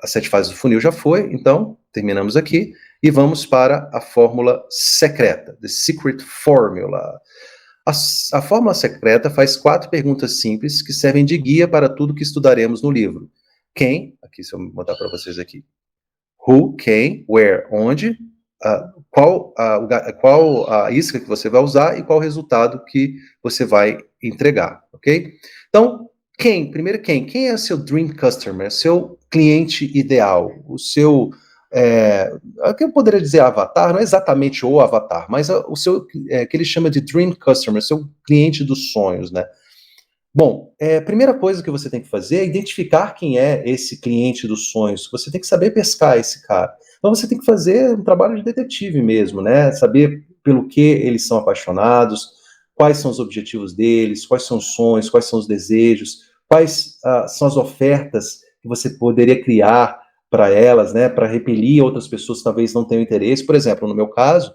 as 7 fases do funil já foi, então, terminamos aqui, e vamos para a fórmula secreta, the secret formula. A fórmula secreta faz 4 perguntas simples que servem de guia para tudo que estudaremos no livro. Quem, aqui se eu botar para vocês aqui, who, quem, where, onde, qual a isca que você vai usar e qual o resultado que você vai entregar, ok? Então, primeiro quem é o seu dream customer, seu cliente ideal, o seu, que eu poderia dizer avatar, não é exatamente o avatar, mas o seu, que ele chama de dream customer, seu cliente dos sonhos, né? Bom, a primeira coisa que você tem que fazer é identificar quem é esse cliente dos sonhos. Você tem que saber pescar esse cara. Então você tem que fazer um trabalho de detetive mesmo, né? Saber pelo que eles são apaixonados, quais são os objetivos deles, quais são os sonhos, quais são os desejos, quais são as ofertas que você poderia criar para elas, né? Para repelir outras pessoas que talvez não tenham interesse. Por exemplo, no meu caso,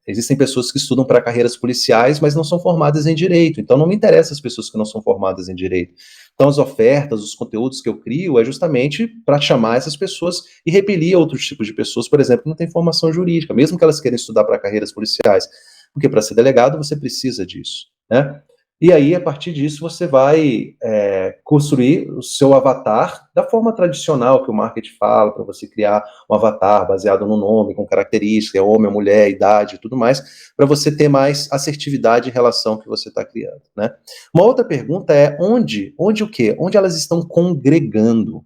existem pessoas que estudam para carreiras policiais, mas não são formadas em direito. Então, não me interessa as pessoas que não são formadas em direito. Então, as ofertas, os conteúdos que eu crio é justamente para chamar essas pessoas e repelir outros tipos de pessoas, por exemplo, que não têm formação jurídica, mesmo que elas queiram estudar para carreiras policiais. Porque para ser delegado você precisa disso, né? E aí, a partir disso, você vai construir o seu avatar da forma tradicional que o marketing fala, para você criar um avatar baseado no nome, com características, homem, mulher, idade e tudo mais, para você ter mais assertividade em relação ao que você está criando, né? Uma outra pergunta é onde o quê? Onde elas estão congregando?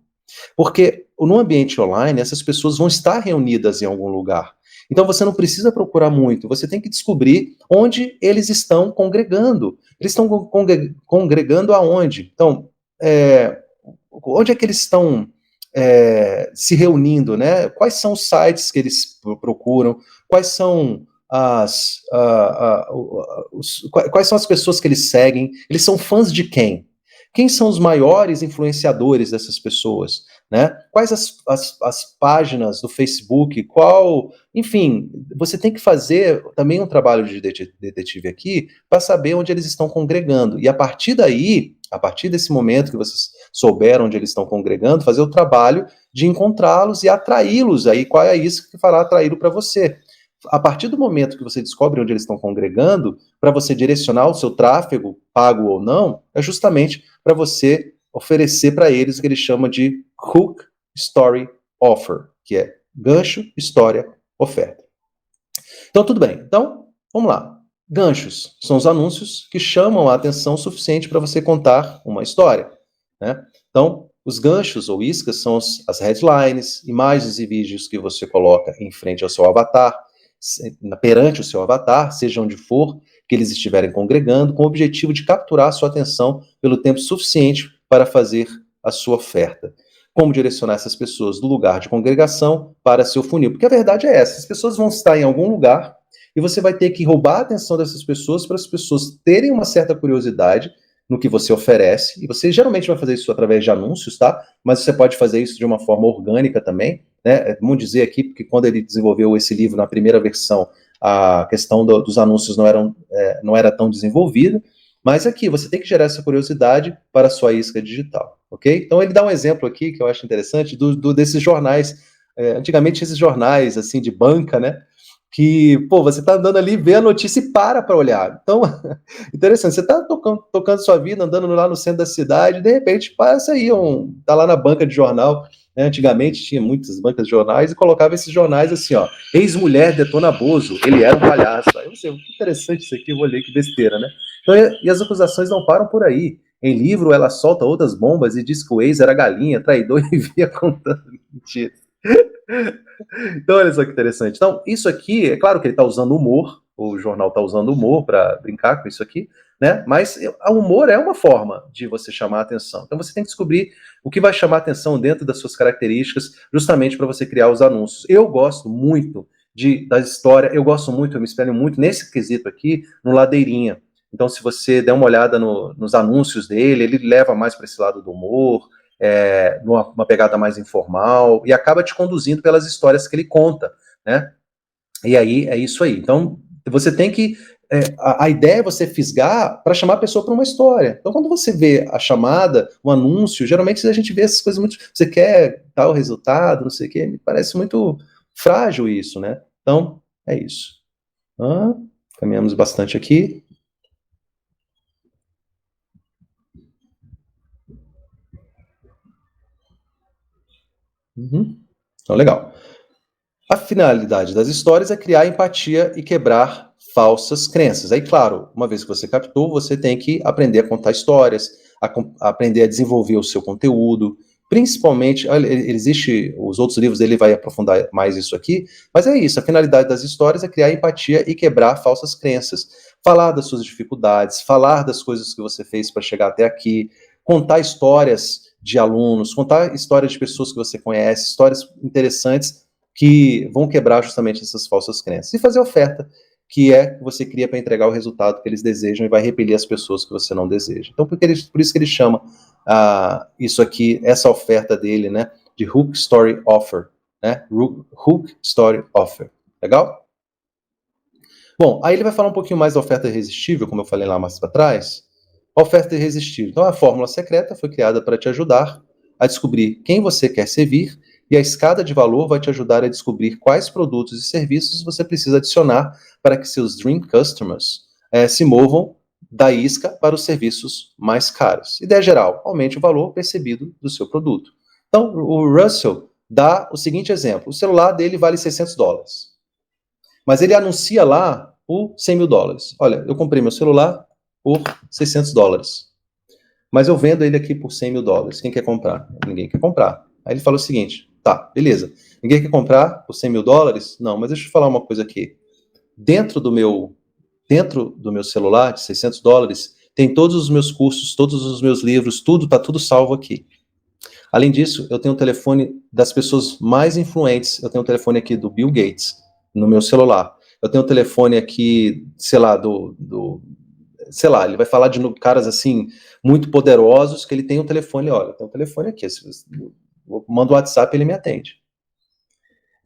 Porque no ambiente online, essas pessoas vão estar reunidas em algum lugar. Então você não precisa procurar muito, você tem que descobrir onde eles estão congregando. Eles estão congregando aonde? Então, onde é que eles estão se reunindo, né? Quais são os sites que eles procuram? Quais são quais são as pessoas que eles seguem? Eles são fãs de quem? Quem são os maiores influenciadores dessas pessoas? Né? Quais as páginas do Facebook? Enfim, você tem que fazer também um trabalho de detetive aqui para saber onde eles estão congregando. E a partir daí, a partir desse momento que vocês souberam onde eles estão congregando, fazer o trabalho de encontrá-los e atraí-los. Aí qual é isso que fará atraí-lo para você? A partir do momento que você descobre onde eles estão congregando, para você direcionar o seu tráfego, pago ou não, é justamente para você oferecer para eles o que ele chama de Hook Story Offer, que é gancho, história, oferta. Então, tudo bem. Então, vamos lá. Ganchos são os anúncios que chamam a atenção suficiente para você contar uma história, né? Então, os ganchos ou iscas são as headlines, imagens e vídeos que você coloca em frente ao seu avatar, perante o seu avatar, seja onde for que eles estiverem congregando, com o objetivo de capturar a sua atenção pelo tempo suficiente para fazer a sua oferta. Como direcionar essas pessoas do lugar de congregação para seu funil? Porque a verdade é essa, as pessoas vão estar em algum lugar e você vai ter que roubar a atenção dessas pessoas para as pessoas terem uma certa curiosidade no que você oferece, e você geralmente vai fazer isso através de anúncios, tá? Mas você pode fazer isso de uma forma orgânica também, né? Vamos dizer aqui, porque quando ele desenvolveu esse livro na primeira versão, a questão dos anúncios não era tão desenvolvida, mas aqui você tem que gerar essa curiosidade para a sua isca digital, ok? Então ele dá um exemplo aqui que eu acho interessante desses jornais, antigamente esses jornais assim de banca, né? Que, pô, você tá andando ali, vê a notícia e para olhar. Então, interessante, você tá tocando sua vida, andando lá no centro da cidade, de repente passa aí, tá lá na banca de jornal, né? Antigamente tinha muitas bancas de jornais e colocava esses jornais assim, ó, ex-mulher detona Bozo, ele era um palhaço. Aí você, que interessante isso aqui, eu vou ler, que besteira, né? Então, e as acusações não param por aí. Em livro, ela solta outras bombas e diz que o ex era galinha, traidor e via contando mentira. Então, olha só que interessante. Então, isso aqui, é claro que ele está usando humor, o jornal está usando humor para brincar com isso aqui, né? Mas o humor é uma forma de você chamar a atenção. Então, você tem que descobrir o que vai chamar a atenção dentro das suas características, justamente para você criar os anúncios. Eu gosto muito da história, eu gosto muito, eu me espelho muito nesse quesito aqui, no Ladeirinha. Então, se você der uma olhada nos anúncios dele, ele leva mais para esse lado do humor, numa pegada mais informal, e acaba te conduzindo pelas histórias que ele conta, né? E aí é isso aí. Então, você tem que. A ideia é você fisgar para chamar a pessoa para uma história. Então, quando você vê a chamada, o anúncio, geralmente a gente vê essas coisas muito. Você quer tal resultado, não sei o quê, me parece muito frágil isso, né? Então, é isso. Caminhamos bastante aqui. Então, legal. A finalidade das histórias é criar empatia e quebrar falsas crenças. Aí, claro, uma vez que você captou, você tem que aprender a contar histórias, aprender a desenvolver o seu conteúdo, principalmente, existe, os outros livros dele vai aprofundar mais isso aqui, mas é isso, a finalidade das histórias é criar empatia e quebrar falsas crenças. Falar das suas dificuldades, falar das coisas que você fez para chegar até aqui, contar histórias de alunos, contar histórias de pessoas que você conhece, histórias interessantes que vão quebrar justamente essas falsas crenças. E fazer oferta, que é que você cria para entregar o resultado que eles desejam e vai repelir as pessoas que você não deseja. Então, por isso que ele chama isso aqui, essa oferta dele, né, de Hook Story Offer, né, Hook Story Offer. Legal? Bom, aí ele vai falar um pouquinho mais da oferta irresistível, como eu falei lá mais para trás. A oferta irresistível. Então, a fórmula secreta foi criada para te ajudar a descobrir quem você quer servir, e a escada de valor vai te ajudar a descobrir quais produtos e serviços você precisa adicionar para que seus dream customers se movam da isca para os serviços mais caros. Ideia geral, aumente o valor percebido do seu produto. Então, o Russell dá o seguinte exemplo. O celular dele vale $600, mas ele anuncia lá por $100.000. Olha, eu comprei meu celular por $600, mas eu vendo ele aqui por $100.000. Quem quer comprar? Ninguém quer comprar. Aí ele fala o seguinte, Tá, beleza. Ninguém quer comprar por 100 mil dólares? Não, mas deixa eu falar uma coisa aqui. Dentro do meu celular de 600 dólares, tem todos os meus cursos, todos os meus livros, tudo, tá tudo salvo aqui. Além disso, eu tenho o telefone das pessoas mais influentes. Eu tenho o telefone aqui do Bill Gates, no meu celular. Eu tenho o telefone aqui, sei lá, sei lá, ele vai falar de caras assim, muito poderosos, que ele tem um telefone, olha, tem um telefone aqui, eu mando um WhatsApp e ele me atende.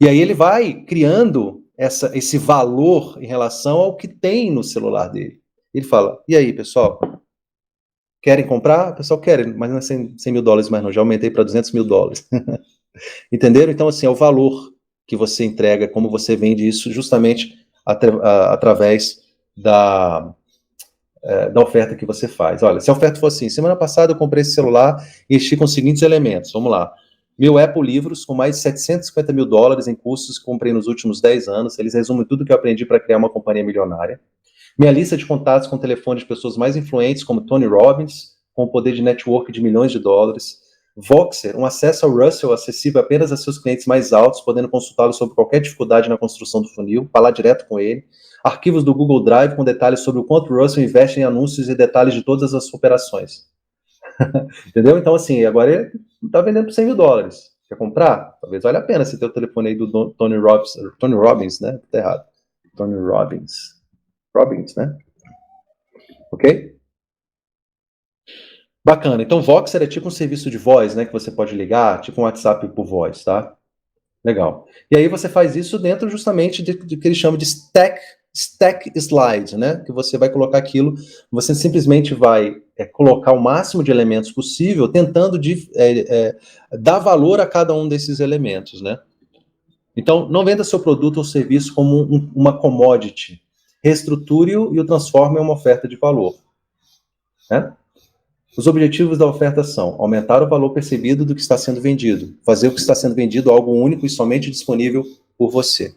E aí ele vai criando esse valor em relação ao que tem no celular dele. Ele fala, e aí, pessoal, querem comprar? O pessoal quer, mas não é 100 mil dólares mais não, já aumentei para 200 mil dólares. Entenderam? Então, assim, é o valor que você entrega, como você vende isso, justamente através da oferta que você faz. Olha, se a oferta for assim, semana passada eu comprei esse celular e enchi com os seguintes elementos, vamos lá. Meu Apple Livros, com mais de 750 mil dólares em cursos que comprei nos últimos 10 anos, eles resumem tudo que eu aprendi para criar uma companhia milionária. Minha lista de contatos com telefone de pessoas mais influentes, como Tony Robbins, com o poder de network de milhões de dólares. Voxer, um acesso ao Russell acessível apenas a seus clientes mais altos, podendo consultá-lo sobre qualquer dificuldade na construção do funil, falar direto com ele. Arquivos do Google Drive com detalhes sobre o quanto o Russell investe em anúncios e detalhes de todas as operações. Entendeu? Então, assim, agora ele está vendendo por 100 mil dólares. Quer comprar? Talvez valha a pena você ter o telefone aí do Tony Robbins, né? Tá errado. Tony Robbins, né? Ok? Bacana. Então, Voxer é tipo um serviço de voz, né? Que você pode ligar, tipo um WhatsApp por voz, tá? Legal. E aí você faz isso dentro justamente de que eles chamam de stack slide, né? Que você vai colocar aquilo, você simplesmente vai colocar o máximo de elementos possível, tentando dar valor a cada um desses elementos, né? Então, não venda seu produto ou serviço como uma commodity. Reestruture-o e o transforme em uma oferta de valor, né? Os objetivos da oferta são aumentar o valor percebido do que está sendo vendido, fazer o que está sendo vendido algo único e somente disponível por você.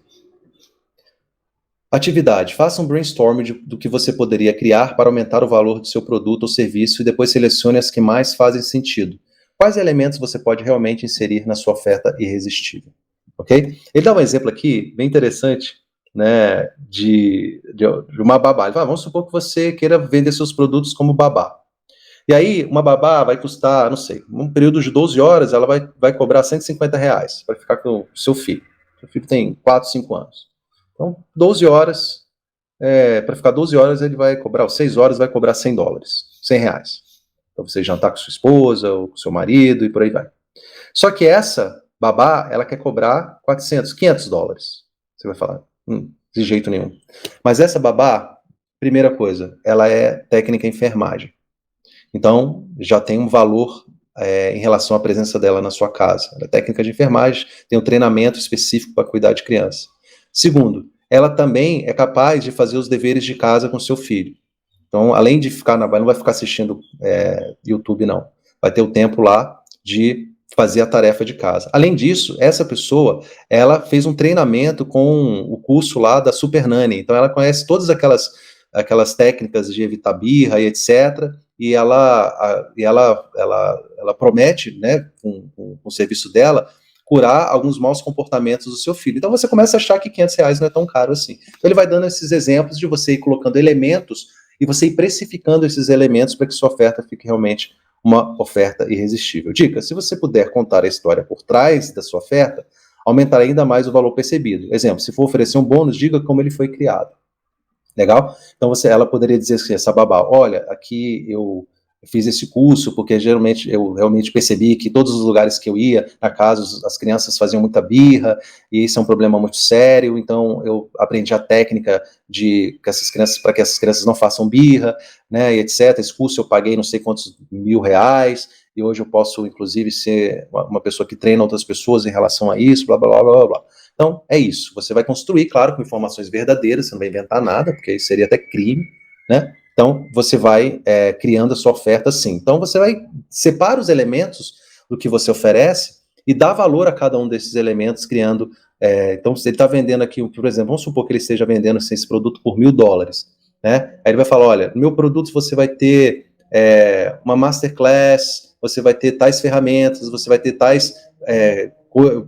Atividade. Faça um brainstorm do que você poderia criar para aumentar o valor do seu produto ou serviço e depois selecione as que mais fazem sentido. Quais elementos você pode realmente inserir na sua oferta irresistível? Ok? Ele dá um exemplo aqui, bem interessante, né, de uma babá. Ele fala, vamos supor que você queira vender seus produtos como babá. E aí, uma babá vai custar, não sei, um período de 12 horas, ela vai cobrar R$ 150 para ficar com o seu filho. Seu filho tem 4, 5 anos. Então, 12 horas, para ficar 12 horas, ele vai cobrar, 6 horas, vai cobrar $100, R$ 100. Para você jantar com sua esposa, ou com seu marido, e por aí vai. Só que essa babá, ela quer cobrar 400, $500. Você vai falar, de jeito nenhum. Mas essa babá, primeira coisa, ela é técnica em enfermagem. Então, já tem um valor em relação à presença dela na sua casa. Ela é técnica de enfermagem, tem um treinamento específico para cuidar de criança. Segundo, ela também é capaz de fazer os deveres de casa com seu filho. Então, além de ficar não vai ficar assistindo YouTube, não. Vai ter o tempo lá de fazer a tarefa de casa. Além disso, essa pessoa, ela fez um treinamento com o curso lá da Super Nanny. Então, ela conhece todas aquelas técnicas de evitar birra e etc., e ela promete, né, com o serviço dela, curar alguns maus comportamentos do seu filho. Então você começa a achar que R$ 500 não é tão caro assim. Então ele vai dando esses exemplos de você ir colocando elementos e você ir precificando esses elementos para que sua oferta fique realmente uma oferta irresistível. Dica, se você puder contar a história por trás da sua oferta, aumentará ainda mais o valor percebido. Exemplo, se for oferecer um bônus, diga como ele foi criado. Legal? Então ela poderia dizer assim, essa babá, olha, aqui eu fiz esse curso porque geralmente eu realmente percebi que todos os lugares que eu ia, na casa, as crianças faziam muita birra, e isso é um problema muito sério, então eu aprendi a técnica para que essas crianças não façam birra, né, e etc. Esse curso eu paguei não sei quantos R$ 1.000, e hoje eu posso, inclusive, ser uma pessoa que treina outras pessoas em relação a isso, blá, blá, blá, blá, blá. Então, é isso. Você vai construir, claro, com informações verdadeiras, você não vai inventar nada, porque isso seria até crime, né? Então, você vai criando a sua oferta assim. Então, você vai separar os elementos do que você oferece e dá valor a cada um desses elementos, criando... então, se ele está vendendo aqui, por exemplo, vamos supor que ele esteja vendendo assim, esse produto por $1.000, né? Aí ele vai falar, olha, no meu produto você vai ter uma masterclass, você vai ter tais ferramentas, você vai ter tais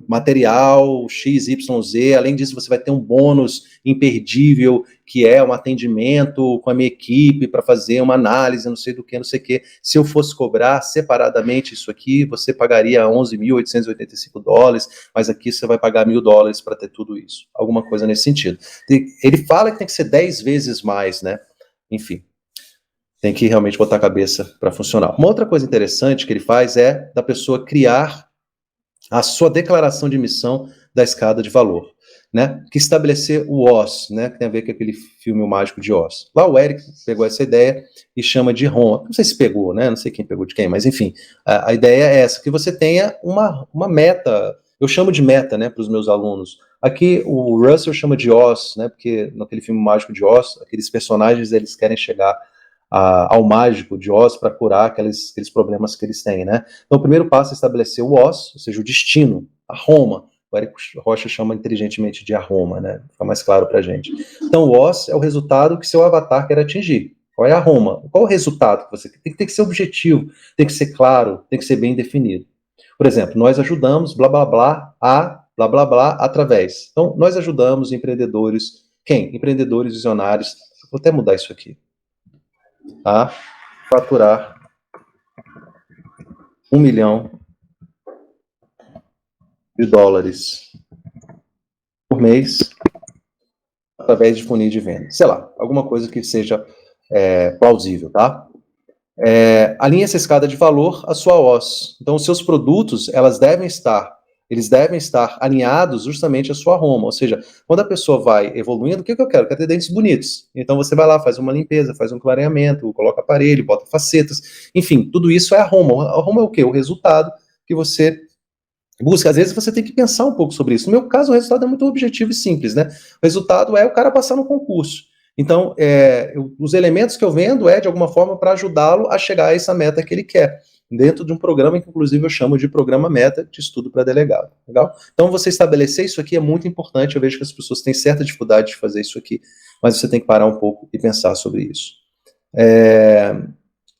material XYZ, além disso você vai ter um bônus imperdível, que é um atendimento com a minha equipe para fazer uma análise, não sei do que, não sei o que. Se eu fosse cobrar separadamente isso aqui, você pagaria $11.885, mas aqui você vai pagar $1.000 para ter tudo isso. Alguma coisa nesse sentido. Ele fala que tem que ser 10 vezes mais, né? Enfim, tem que realmente botar a cabeça para funcionar. Uma outra coisa interessante que ele faz é da pessoa criar a sua declaração de missão da escada de valor, né? Que estabelecer o Oz, né? Que tem a ver com aquele filme O Mágico de Oz. Lá o Eric pegou essa ideia e chama de Roma. Não sei se pegou, né? Não sei quem pegou de quem, mas enfim, a ideia é essa, que você tenha uma meta. Eu chamo de meta, né, para os meus alunos. Aqui o Russell chama de Oz, né? Porque naquele filme O Mágico de Oz, aqueles personagens eles querem chegar ao mágico de Oz para curar aqueles problemas que eles têm, né? Então, o primeiro passo é estabelecer o Oz, ou seja, o destino, a Roma. O Érico Rocha chama inteligentemente de a Roma, né? Fica mais claro para a gente. Então, o Oz é o resultado que seu avatar quer atingir. Qual é a Roma? Qual é o resultado que você quer? Tem que ser objetivo, tem que ser claro, tem que ser bem definido. Por exemplo, nós ajudamos blá blá blá a blá blá blá através. Então, nós ajudamos empreendedores. Quem? Empreendedores visionários. Vou até mudar isso aqui. A faturar $1 milhão por mês através de funil de venda. Sei lá, alguma coisa que seja plausível, tá? Alinhe essa escada de valor à sua Oz. Então, os seus produtos, eles devem estar alinhados justamente à sua Roma. Ou seja, quando a pessoa vai evoluindo, o que eu quero? Eu quero ter dentes bonitos. Então, você vai lá, faz uma limpeza, faz um clareamento, coloca aparelho, bota facetas. Enfim, tudo isso é a Roma. A Roma é o quê? O resultado que você busca. Às vezes você tem que pensar um pouco sobre isso. No meu caso, o resultado é muito objetivo e simples, né? O resultado é o cara passar no concurso. Então, os elementos que eu vendo de alguma forma, para ajudá-lo a chegar a essa meta que ele quer, dentro de um programa que, inclusive, eu chamo de programa meta de estudo para delegado. Legal? Então, você estabelecer isso aqui é muito importante. Eu vejo que as pessoas têm certa dificuldade de fazer isso aqui, mas você tem que parar um pouco e pensar sobre isso.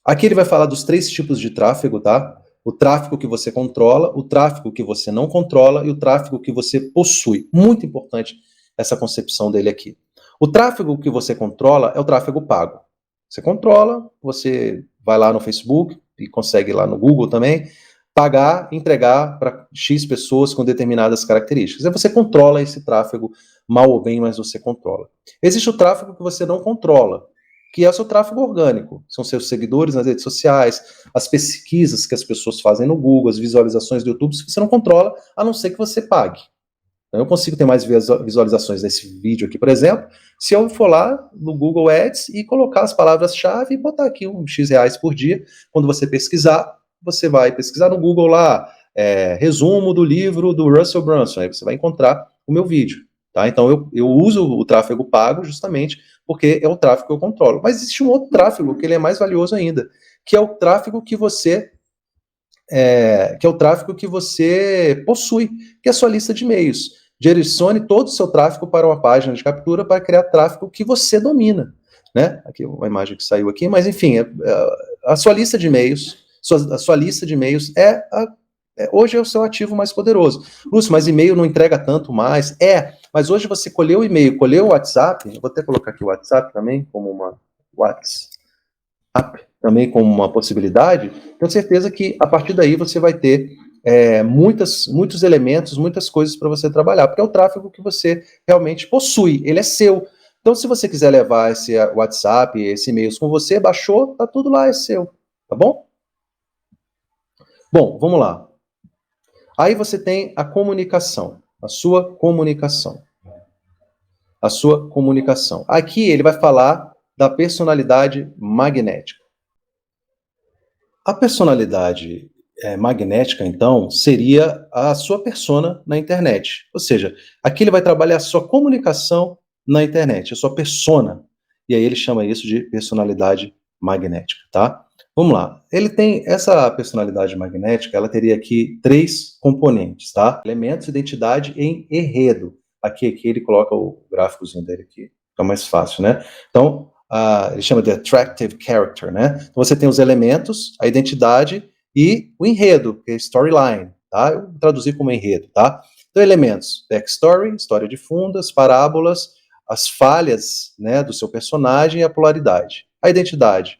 Aqui ele vai falar dos 3 tipos de tráfego, tá? O tráfego que você controla, o tráfego que você não controla e o tráfego que você possui. Muito importante essa concepção dele aqui. O tráfego que você controla é o tráfego pago. Você controla, você vai lá no Facebook e consegue lá no Google também, pagar, entregar para X pessoas com determinadas características. Aí você controla esse tráfego, mal ou bem, mas você controla. Existe o tráfego que você não controla, que é o seu tráfego orgânico. São seus seguidores nas redes sociais, as pesquisas que as pessoas fazem no Google, as visualizações do YouTube, que você não controla, a não ser que você pague. Então, eu consigo ter mais visualizações desse vídeo aqui, por exemplo, se eu for lá no Google Ads e colocar as palavras-chave e botar aqui uns X reais por dia. Quando você pesquisar, você vai pesquisar no Google lá, resumo do livro do Russell Brunson, aí você vai encontrar o meu vídeo. Tá? Então, eu uso o tráfego pago justamente porque é o tráfego que eu controlo. Mas existe um outro tráfego que ele é mais valioso ainda, que é o tráfego que você possui, que é a sua lista de e-mails. Direcione todo o seu tráfego para uma página de captura para criar tráfego que você domina. Né? Aqui uma imagem que saiu aqui, mas enfim, a sua lista de e-mails, a sua lista de e-mails hoje é o seu ativo mais poderoso. Lúcio, mas e-mail não entrega tanto mais? Mas hoje você colheu o e-mail, colheu o WhatsApp, eu vou até colocar aqui o WhatsApp também como uma também como uma possibilidade, tenho certeza que a partir daí você vai ter muitos elementos, muitas coisas para você trabalhar, porque é o tráfego que você realmente possui, ele é seu. Então, se você quiser levar esse WhatsApp, esse e-mails com você, baixou, tá tudo lá, é seu, tá bom? Bom, vamos lá. Aí você tem a comunicação, a sua comunicação. A sua comunicação. Aqui ele vai falar da personalidade magnética. A personalidade magnética, então, seria a sua persona na internet. Ou seja, aqui ele vai trabalhar a sua comunicação na internet, a sua persona. E aí ele chama isso de personalidade magnética, tá? Vamos lá. Ele tem essa personalidade magnética, ela teria aqui 3 componentes, tá? Elementos, identidade e enredo. Aqui ele coloca o gráficozinho dele aqui, fica mais fácil, né? Então, ele chama de attractive character, né? Então você tem os elementos, a identidade e o enredo, que é storyline, tá? Eu traduzi como enredo, tá? Então, elementos: backstory, história de fundo, as parábolas, as falhas, né, do seu personagem e a polaridade. A identidade: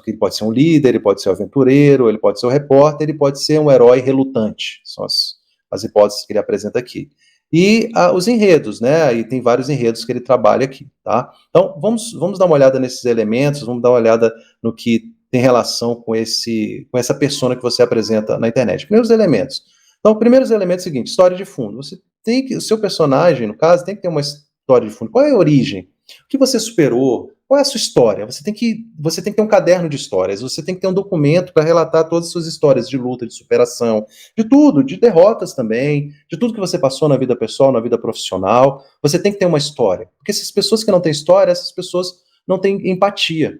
ele pode ser um líder, ele pode ser um aventureiro, ele pode ser um repórter, ele pode ser um herói relutante. São as hipóteses que ele apresenta aqui. E os enredos, né? E tem vários enredos que ele trabalha aqui, tá? Então, vamos dar uma olhada nesses elementos, vamos dar uma olhada no que tem relação com essa persona que você apresenta na internet. Primeiros elementos. Então, primeiros elementos é o seguinte: história de fundo. O seu personagem, no caso, tem que ter uma história de fundo. Qual é a origem? O que você superou? Qual é a sua história? Você tem que ter um caderno de histórias, você tem que ter um documento para relatar todas as suas histórias de luta, de superação, de tudo, de derrotas também, de tudo que você passou na vida pessoal, na vida profissional. Você tem que ter uma história. Porque essas pessoas que não têm história, essas pessoas não têm empatia.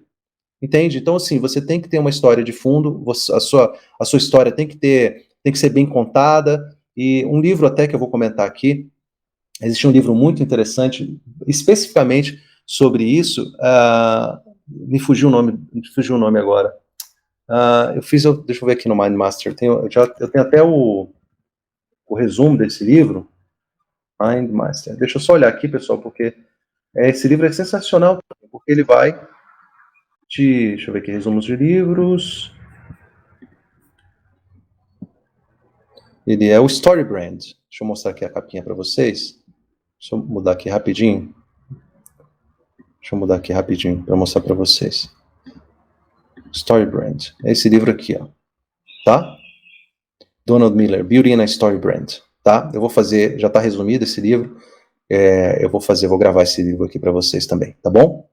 Entende? Então, assim, você tem que ter uma história de fundo, a sua história tem que ser bem contada. E um livro até que eu vou comentar aqui, existe um livro muito interessante, especificamente sobre isso. Me fugiu o nome agora. Deixa eu ver aqui no Mindmaster. Eu tenho até o resumo desse livro. Mindmaster. Deixa eu só olhar aqui, pessoal, porque esse livro é sensacional, porque ele vai deixa eu ver aqui, resumos de livros. Ele é o Story Brand. Deixa eu mostrar aqui a capinha para vocês. Deixa eu mudar aqui rapidinho. Para mostrar para vocês. Story Brand. É esse livro aqui, ó. Tá? Donald Miller, Beauty and a Story Brand. Tá? Eu vou fazer, já está resumido esse livro. Eu vou gravar esse livro aqui para vocês também, tá bom?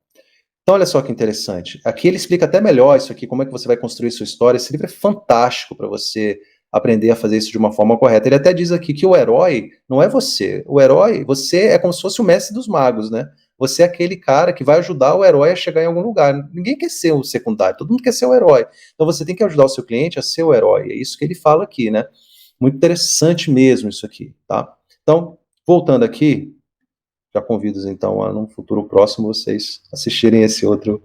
Então, olha só que interessante. Aqui ele explica até melhor isso aqui, como é que você vai construir sua história. Esse livro é fantástico para você aprender a fazer isso de uma forma correta. Ele até diz aqui que o herói não é você. O herói, você é como se fosse o mestre dos magos, né? Você é aquele cara que vai ajudar o herói a chegar em algum lugar. Ninguém quer ser o secundário, todo mundo quer ser o herói. Então você tem que ajudar o seu cliente a ser o herói. É isso que ele fala aqui, né? Muito interessante mesmo isso aqui, tá? Então, voltando aqui, já convido, então, a num futuro próximo vocês assistirem esse outro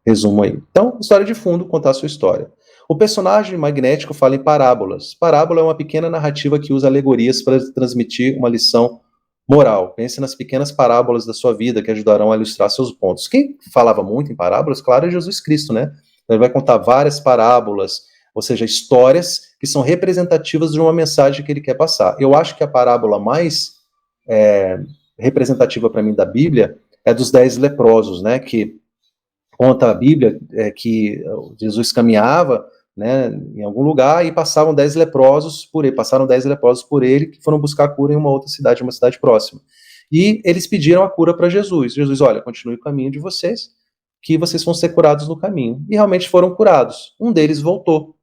resumo aí. Então, história de fundo, contar a sua história. O personagem magnético fala em parábolas. Parábola é uma pequena narrativa que usa alegorias para transmitir uma lição moral. Pense nas pequenas parábolas da sua vida que ajudarão a ilustrar seus pontos. Quem falava muito em parábolas, claro, é Jesus Cristo, né? Ele vai contar várias parábolas, ou seja, histórias que são representativas de uma mensagem que ele quer passar. Eu acho que a parábola mais representativa para mim da Bíblia é dos 10 leprosos, né, que conta a Bíblia que Jesus caminhava, né, em algum lugar e passaram 10 leprosos por ele, que foram buscar cura em uma outra cidade, uma cidade próxima. E eles pediram a cura para Jesus. Jesus, olha, continue o caminho de vocês, que vocês vão ser curados no caminho. E realmente foram curados. Um deles voltou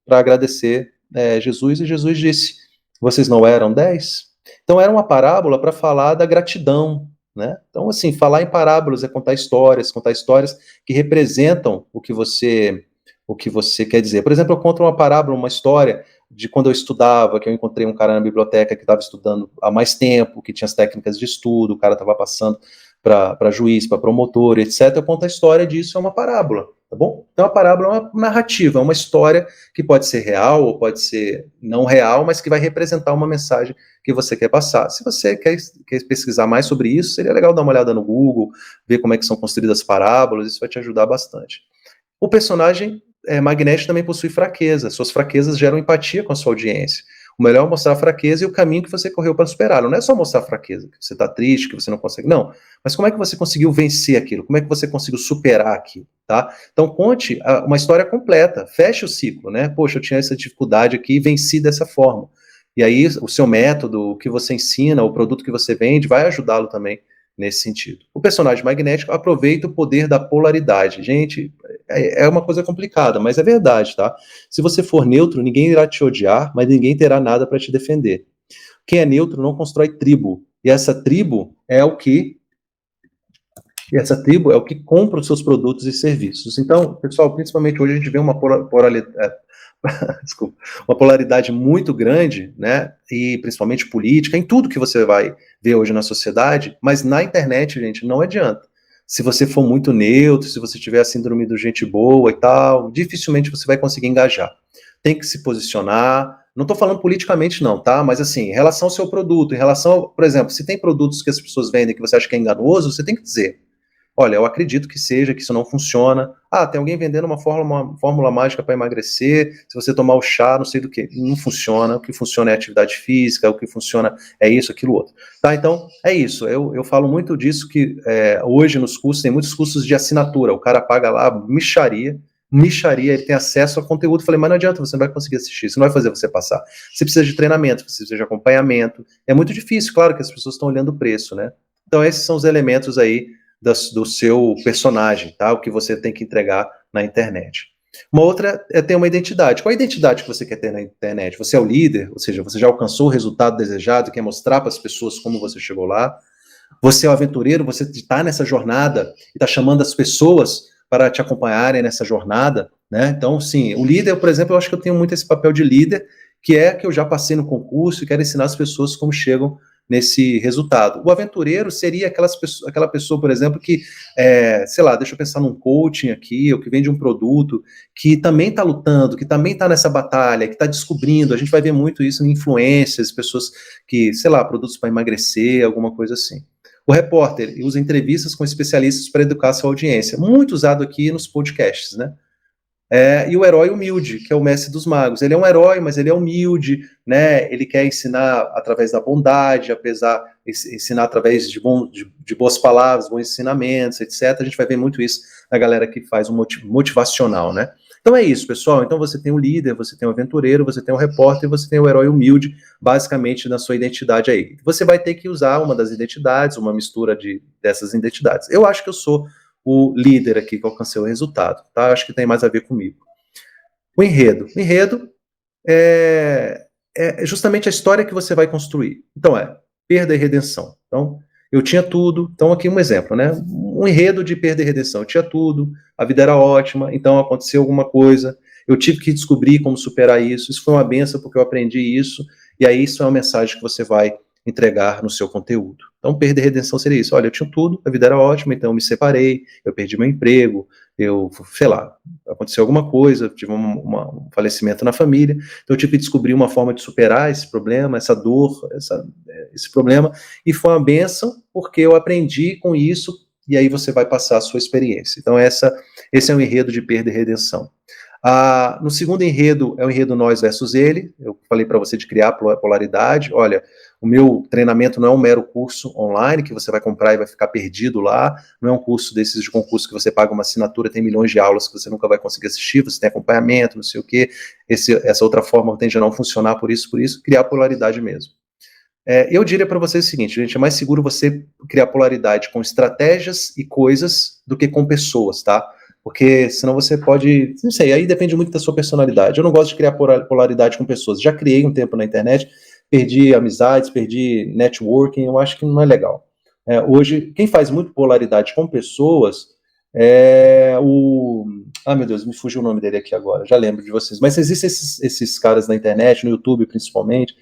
para agradecer Jesus, e Jesus disse: vocês não eram 10? Então era uma parábola para falar da gratidão, né? Então, assim, falar em parábolas é contar histórias que representam o que você quer dizer. Por exemplo, eu conto uma parábola, uma história de quando eu estudava, que eu encontrei um cara na biblioteca que estava estudando há mais tempo, que tinha as técnicas de estudo, o cara estava passando para juiz, para promotor, etc. Eu conto a história disso, é uma parábola, tá bom? Então, a parábola é uma narrativa, é uma história que pode ser real ou pode ser não real, mas que vai representar uma mensagem que você quer passar. Se você quer pesquisar mais sobre isso, seria legal dar uma olhada no Google, ver como é que são construídas as parábolas, isso vai te ajudar bastante. O personagem magnético também possui fraqueza, suas fraquezas geram empatia com a sua audiência. O melhor é mostrar a fraqueza e o caminho que você correu para superá-lo. Não é só mostrar a fraqueza, que você está triste, que você não consegue. Não. Mas como é que você conseguiu vencer aquilo? Como é que você conseguiu superar aquilo? Tá? Então, conte uma história completa. Feche o ciclo, né? Poxa, eu tinha essa dificuldade aqui e venci dessa forma. E aí, o seu método, o que você ensina, o produto que você vende, vai ajudá-lo também nesse sentido. O personagem magnético aproveita o poder da polaridade. Gente, é uma coisa complicada, mas é verdade, tá? Se você for neutro, ninguém irá te odiar, mas ninguém terá nada para te defender. Quem é neutro não constrói tribo. E essa tribo é o que compra os seus produtos e serviços. Então, pessoal, principalmente hoje a gente vê uma polaridade muito grande, né, e principalmente política, em tudo que você vai ver hoje na sociedade, mas na internet, gente, não adianta. Se você for muito neutro, se você tiver a síndrome do gente boa e tal, dificilmente você vai conseguir engajar. Tem que se posicionar, Não estou falando politicamente não, tá? Mas assim, em relação ao seu produto, em relação, por exemplo, se tem produtos que as pessoas vendem que você acha que é enganoso, você tem que dizer, olha, eu acredito que seja, que isso não funciona. Ah, tem alguém vendendo uma fórmula mágica para emagrecer, se você tomar o chá, não sei do que. Não funciona, o que funciona é atividade física, o que funciona é isso, aquilo, outro. Tá, então, é isso. Eu falo muito disso que hoje nos cursos, tem muitos cursos de assinatura, o cara paga lá, micharia, ele tem acesso a conteúdo. Falei, mas não adianta, você não vai conseguir assistir, isso não vai fazer você passar. Você precisa de treinamento, você precisa de acompanhamento. É muito difícil, claro que as pessoas estão olhando o preço, né? Então, esses são os elementos aí do seu personagem, tá? O que você tem que entregar na internet. Uma outra é ter uma identidade. Qual é a identidade que você quer ter na internet? Você é o líder, ou seja, você já alcançou o resultado desejado, quer mostrar para as pessoas como você chegou lá. Você é o aventureiro, você está nessa jornada e está chamando as pessoas para te acompanharem nessa jornada, né? Então, sim, o líder, por exemplo, eu acho que eu tenho muito esse papel de líder, que é que eu já passei no concurso e quero ensinar as pessoas como chegam nesse resultado. O aventureiro seria aquela pessoa, por exemplo, que, sei lá, deixa eu pensar num coaching aqui, ou que vende um produto, que também está lutando, que também está nessa batalha, que está descobrindo. A gente vai ver muito isso em influências, pessoas que, sei lá, produtos para emagrecer, alguma coisa assim. O repórter usa entrevistas com especialistas para educar sua audiência, muito usado aqui nos podcasts, né? E o herói humilde, que é o mestre dos magos. Ele é um herói, mas ele é humilde, né? Ele quer ensinar através da bondade, ensinar através de boas palavras, bons ensinamentos, etc. A gente vai ver muito isso na galera que faz o motivacional, né? Então é isso, pessoal. Então você tem o líder, você tem o aventureiro, você tem o repórter, você tem o herói humilde, basicamente na sua identidade aí. Você vai ter que usar uma das identidades, uma mistura dessas identidades. Eu acho que eu sou o líder aqui que alcancei o resultado, tá? Acho que tem mais a ver comigo. O enredo. O enredo é justamente a história que você vai construir. Então perda e redenção. Então, eu tinha tudo. Então, aqui um exemplo, né? Um enredo de perda e redenção. Eu tinha tudo, a vida era ótima, então aconteceu alguma coisa, eu tive que descobrir como superar isso. Isso foi uma benção porque eu aprendi isso, e aí isso é uma mensagem que você vai entregar no seu conteúdo. Então, perda e redenção seria isso. Olha, eu tinha tudo, a vida era ótima, então eu me separei, eu perdi meu emprego, sei lá, aconteceu alguma coisa, tive um falecimento na família, então eu tive que descobrir uma forma de superar esse problema, essa dor, esse problema, e foi uma benção, porque eu aprendi com isso, e aí você vai passar a sua experiência. Então esse é um enredo de perda e redenção. No segundo enredo, é o enredo nós versus ele. Eu falei para você de criar polaridade. Olha, o meu treinamento não é um mero curso online que você vai comprar e vai ficar perdido lá, não é um curso desses de concurso que você paga uma assinatura, tem milhões de aulas que você nunca vai conseguir assistir, você tem acompanhamento, não sei o quê, essa outra forma tende a não funcionar por isso, criar polaridade mesmo. Eu diria para vocês o seguinte, gente, é mais seguro você criar polaridade com estratégias e coisas do que com pessoas, tá? Porque senão você pode, não sei, aí depende muito da sua personalidade. Eu não gosto de criar polaridade com pessoas, já criei um tempo na internet, perdi amizades, perdi networking, eu acho que não é legal. Hoje, quem faz muito polaridade com pessoas é o... Ah, meu Deus, me fugiu o nome dele aqui agora, já lembro de vocês. Mas existem esses caras na internet, no YouTube principalmente,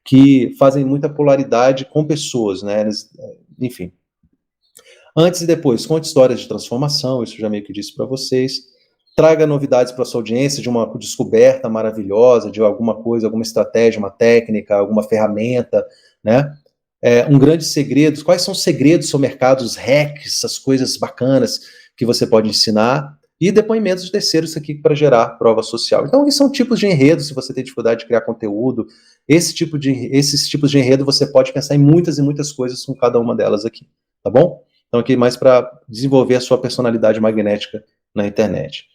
que fazem muita polaridade com pessoas, né? Enfim. Antes e depois, conte histórias de transformação, isso eu já meio que disse para vocês. Traga novidades para sua audiência de uma descoberta maravilhosa, de alguma coisa, alguma estratégia, uma técnica, alguma ferramenta, né? Um grande segredo. Quais são os segredos do seu mercado, os hacks, essas coisas bacanas que você pode ensinar? E depoimentos de terceiros aqui para gerar prova social. Então, esses são tipos de enredo, se você tem dificuldade de criar conteúdo. Esses tipos de enredo, você pode pensar em muitas e muitas coisas com cada uma delas aqui, tá bom? Então, aqui mais para desenvolver a sua personalidade magnética na internet.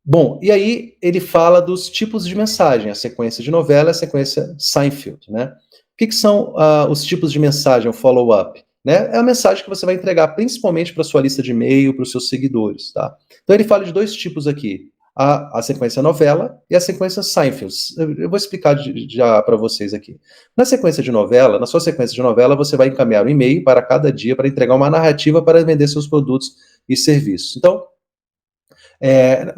Bom, e aí ele fala dos tipos de mensagem, a sequência de novela e a sequência Seinfeld, né? O que são os tipos de mensagem, o follow-up? Né? É a mensagem que você vai entregar principalmente para a sua lista de e-mail, para os seus seguidores, tá? Então ele fala de dois tipos aqui, a sequência novela e a sequência Seinfeld. Eu vou explicar já para vocês aqui. Na sua sequência de novela, você vai encaminhar um e-mail para cada dia para entregar uma narrativa para vender seus produtos e serviços. Então,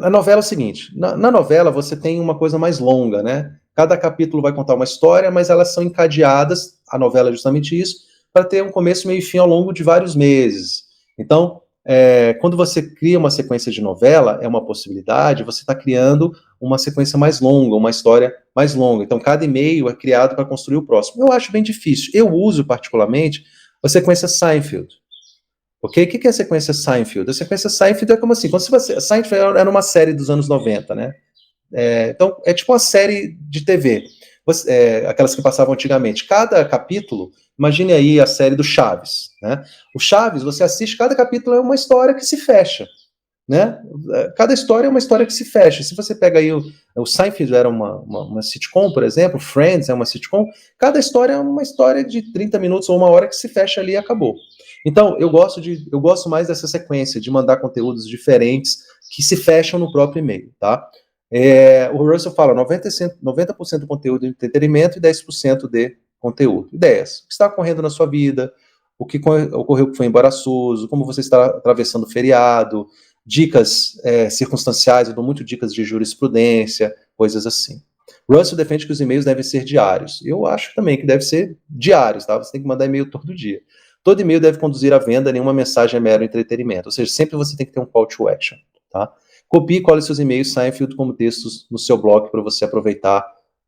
a novela é o seguinte, na novela você tem uma coisa mais longa, né? Cada capítulo vai contar uma história, mas elas são encadeadas, a novela é justamente isso, para ter um começo, meio e fim ao longo de vários meses. Então, quando você cria uma sequência de novela, é uma possibilidade, você está criando uma sequência mais longa, uma história mais longa. Então, cada e-mail é criado para construir o próximo. Eu acho bem difícil. Eu uso, particularmente, a sequência Seinfeld. Ok? O que é a sequência Seinfeld? A sequência Seinfeld é como assim, quando você, Seinfeld era uma série dos anos 90, né? Então, é tipo uma série de TV, aquelas que passavam antigamente. Cada capítulo, imagine aí a série do Chaves, né? O Chaves, você assiste, cada capítulo é uma história que se fecha, né? Cada história é uma história que se fecha. Se você pega aí o Seinfeld era uma sitcom, por exemplo, Friends é uma sitcom, cada história é uma história de 30 minutos ou uma hora que se fecha ali e acabou. Então, eu gosto mais dessa sequência, de mandar conteúdos diferentes que se fecham no próprio e-mail, tá? O Russell fala 90% do conteúdo de entretenimento e 10% de conteúdo. Ideias. O que está ocorrendo na sua vida, o que ocorreu que foi embaraçoso, como você está atravessando o feriado, dicas circunstanciais, eu dou muito dicas de jurisprudência, coisas assim. Russell defende que os e-mails devem ser diários. Eu acho também que deve ser diários, tá? Você tem que mandar e-mail todo dia. Todo e-mail deve conduzir à venda, nenhuma mensagem é mero entretenimento. Ou seja, sempre você tem que ter um call to action, tá? Copie e cole seus e-mails Seinfeld como textos no seu blog para você aproveitar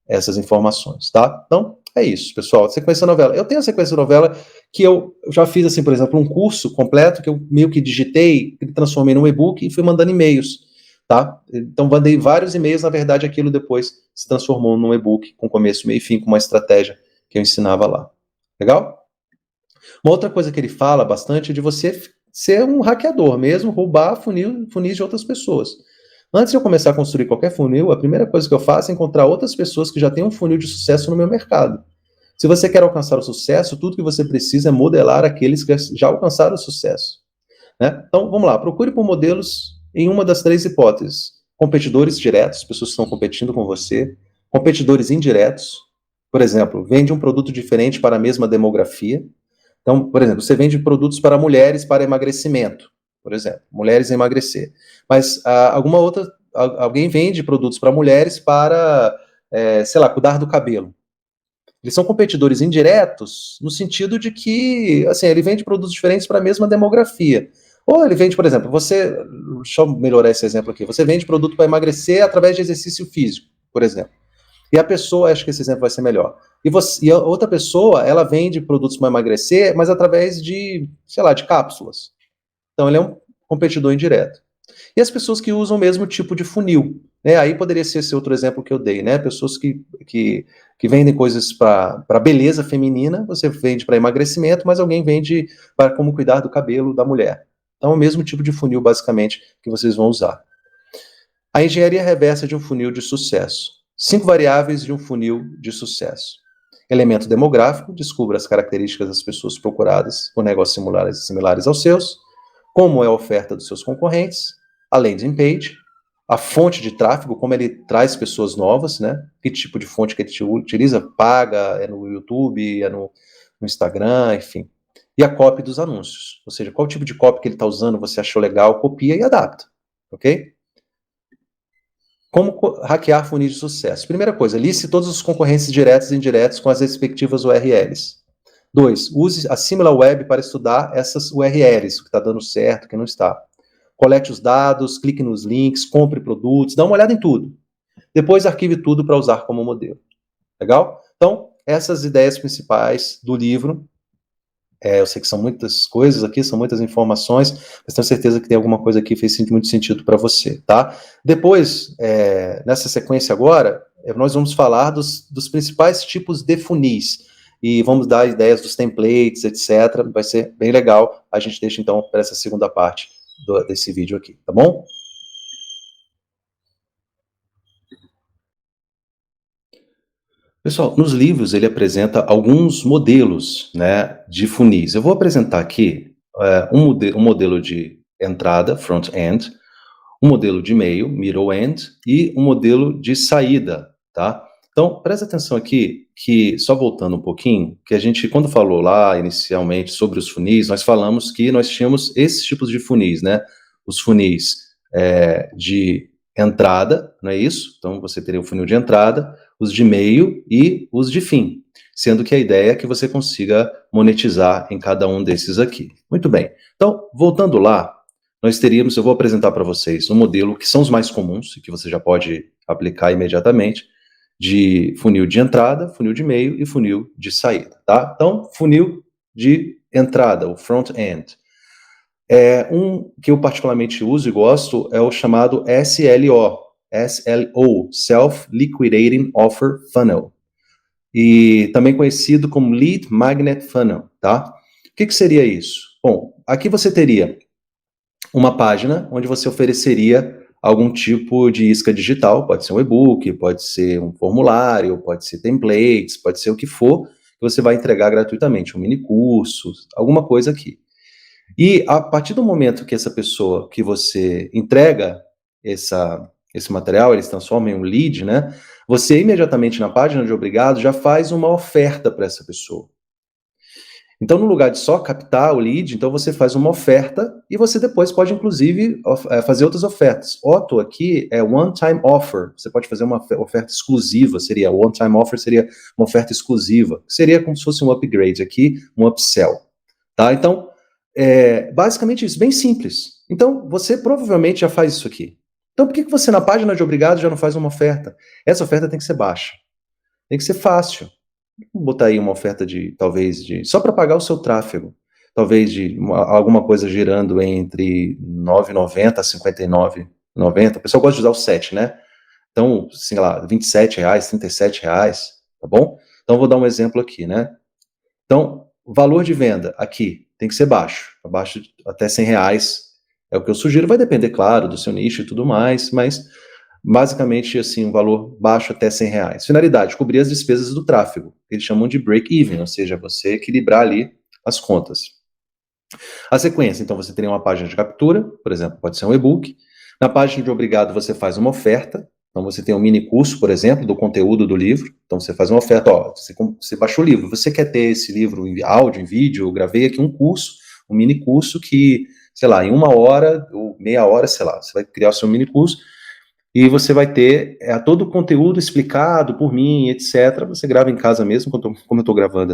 essas informações, tá? Então, é isso, pessoal. Sequência novela. Eu tenho a sequência novela que eu já fiz, assim, por exemplo, um curso completo que eu meio que digitei, transformei num e-book e fui mandando e-mails, tá? Então, mandei vários e-mails, na verdade, aquilo depois se transformou num e-book com começo, meio e fim, com uma estratégia que eu ensinava lá. Legal? Uma outra coisa que ele fala bastante é de você ser um hackeador mesmo, roubar funis de outras pessoas. Antes de eu começar a construir qualquer funil, a primeira coisa que eu faço é encontrar outras pessoas que já têm um funil de sucesso no meu mercado. Se você quer alcançar o sucesso, tudo que você precisa é modelar aqueles que já alcançaram o sucesso, né? Então, vamos lá, procure por modelos em uma das 3 hipóteses. Competidores diretos, pessoas que estão competindo com você. Competidores indiretos, por exemplo, vende um produto diferente para a mesma demografia. Então, por exemplo, você vende produtos para mulheres para emagrecimento, por exemplo, mulheres emagrecer. Mas alguém vende produtos para mulheres para, sei lá, cuidar do cabelo. Eles são competidores indiretos no sentido de que, assim, ele vende produtos diferentes para a mesma demografia. Ou ele vende, por exemplo, deixa eu melhorar esse exemplo aqui, você vende produto para emagrecer através de exercício físico, por exemplo. E a pessoa, acho que esse exemplo vai ser melhor. E a outra pessoa, ela vende produtos para emagrecer, mas através de, sei lá, de cápsulas. Então, ele é um competidor indireto. E as pessoas que usam o mesmo tipo de funil, né? Aí poderia ser esse outro exemplo que eu dei, né? Pessoas que vendem coisas para beleza feminina, você vende para emagrecimento, mas alguém vende para como cuidar do cabelo da mulher. Então, é o mesmo tipo de funil, basicamente, que vocês vão usar. A engenharia reversa de um funil de sucesso. 5 variáveis de um funil de sucesso. Elemento demográfico, descubra as características das pessoas procuradas por negócios similares aos seus. Como é a oferta dos seus concorrentes. A landing page. A fonte de tráfego, como ele traz pessoas novas, né? Que tipo de fonte que ele utiliza, paga, é no YouTube, é no Instagram, enfim. E a copy dos anúncios. Ou seja, qual tipo de copy que ele está usando, você achou legal, copia e adapta. Ok? Como hackear funis de sucesso? Primeira coisa, liste todos os concorrentes diretos e indiretos com as respectivas URLs. 2. Use a SimilarWeb para estudar essas URLs, o que está dando certo, o que não está. Colete os dados, clique nos links, compre produtos, dá uma olhada em tudo. Depois arquive tudo para usar como modelo. Legal? Então, essas ideias principais do livro. Eu sei que são muitas coisas aqui, são muitas informações, mas tenho certeza que tem alguma coisa aqui que fez muito sentido para você, tá? Depois, nessa sequência agora, nós vamos falar dos principais tipos de funis, e vamos dar ideias dos templates, etc. Vai ser bem legal, a gente deixa então para essa segunda parte desse vídeo aqui, tá bom? Pessoal, nos livros ele apresenta alguns modelos, né, de funis. Eu vou apresentar aqui um modelo de entrada, front-end, um modelo de e-mail, middle-end, e um modelo de saída, tá? Então, presta atenção aqui, que, só voltando um pouquinho, que a gente, quando falou lá inicialmente sobre os funis, nós falamos que nós tínhamos esses tipos de funis, né? Os funis de entrada, não é isso? Então, você teria o funil de entrada, os de meio e os de fim, sendo que a ideia é que você consiga monetizar em cada um desses aqui. Muito bem. Então, voltando lá, nós teríamos, eu vou apresentar para vocês um modelo que são os mais comuns, e que você já pode aplicar imediatamente, de funil de entrada, funil de meio e funil de saída, tá? Então, funil de entrada, o front-end. Um que eu particularmente uso e gosto é o chamado SLO, Self-Liquidating Offer Funnel, e também conhecido como Lead Magnet Funnel, tá? O que seria isso? Bom, aqui você teria uma página onde você ofereceria algum tipo de isca digital, pode ser um e-book, pode ser um formulário, pode ser templates, pode ser o que for, que você vai entregar gratuitamente, um mini curso, alguma coisa aqui. E a partir do momento que essa pessoa, que você entrega esse material, ele se transforma em um lead, né? Você imediatamente na página de obrigado já faz uma oferta para essa pessoa. Então, no lugar de só captar o lead, então você faz uma oferta e você depois pode, inclusive, fazer outras ofertas. OTO aqui é one-time offer. Você pode fazer uma oferta exclusiva, seria one-time offer, seria uma oferta exclusiva. Seria como se fosse um upgrade aqui, um upsell. Tá? Então, basicamente isso, bem simples. Então, você provavelmente já faz isso aqui. Então, por que você na página de obrigado já não faz uma oferta? Essa oferta tem que ser baixa. Tem que ser fácil. Vou botar aí uma oferta talvez só para pagar o seu tráfego, talvez alguma coisa girando entre R$ 9,90 a R$ 59,90. O pessoal gosta de usar o 7, né? Então, sei lá, R$ 27, R$ 37, tá bom? Então, vou dar um exemplo aqui, né? Então, o valor de venda aqui tem que ser baixo, abaixo até R$ 100 é o que eu sugiro. Vai depender, claro, do seu nicho e tudo mais, mas basicamente, assim, um valor baixo até R$ 100. Finalidade, cobrir as despesas do tráfego, que eles chamam de break-even, ou seja, você equilibrar ali as contas. A sequência, então, você teria uma página de captura, por exemplo, pode ser um e-book. Na página de obrigado, você faz uma oferta. Então, você tem um mini curso, por exemplo, do conteúdo do livro. Então, você faz uma oferta, você baixou o livro, você quer ter esse livro em áudio, em vídeo, eu gravei aqui um curso, um mini curso que, sei lá, em 1 hora ou meia hora, sei lá, você vai criar o seu mini curso, e você vai ter todo o conteúdo explicado por mim, etc. Você grava em casa mesmo, como eu estou gravando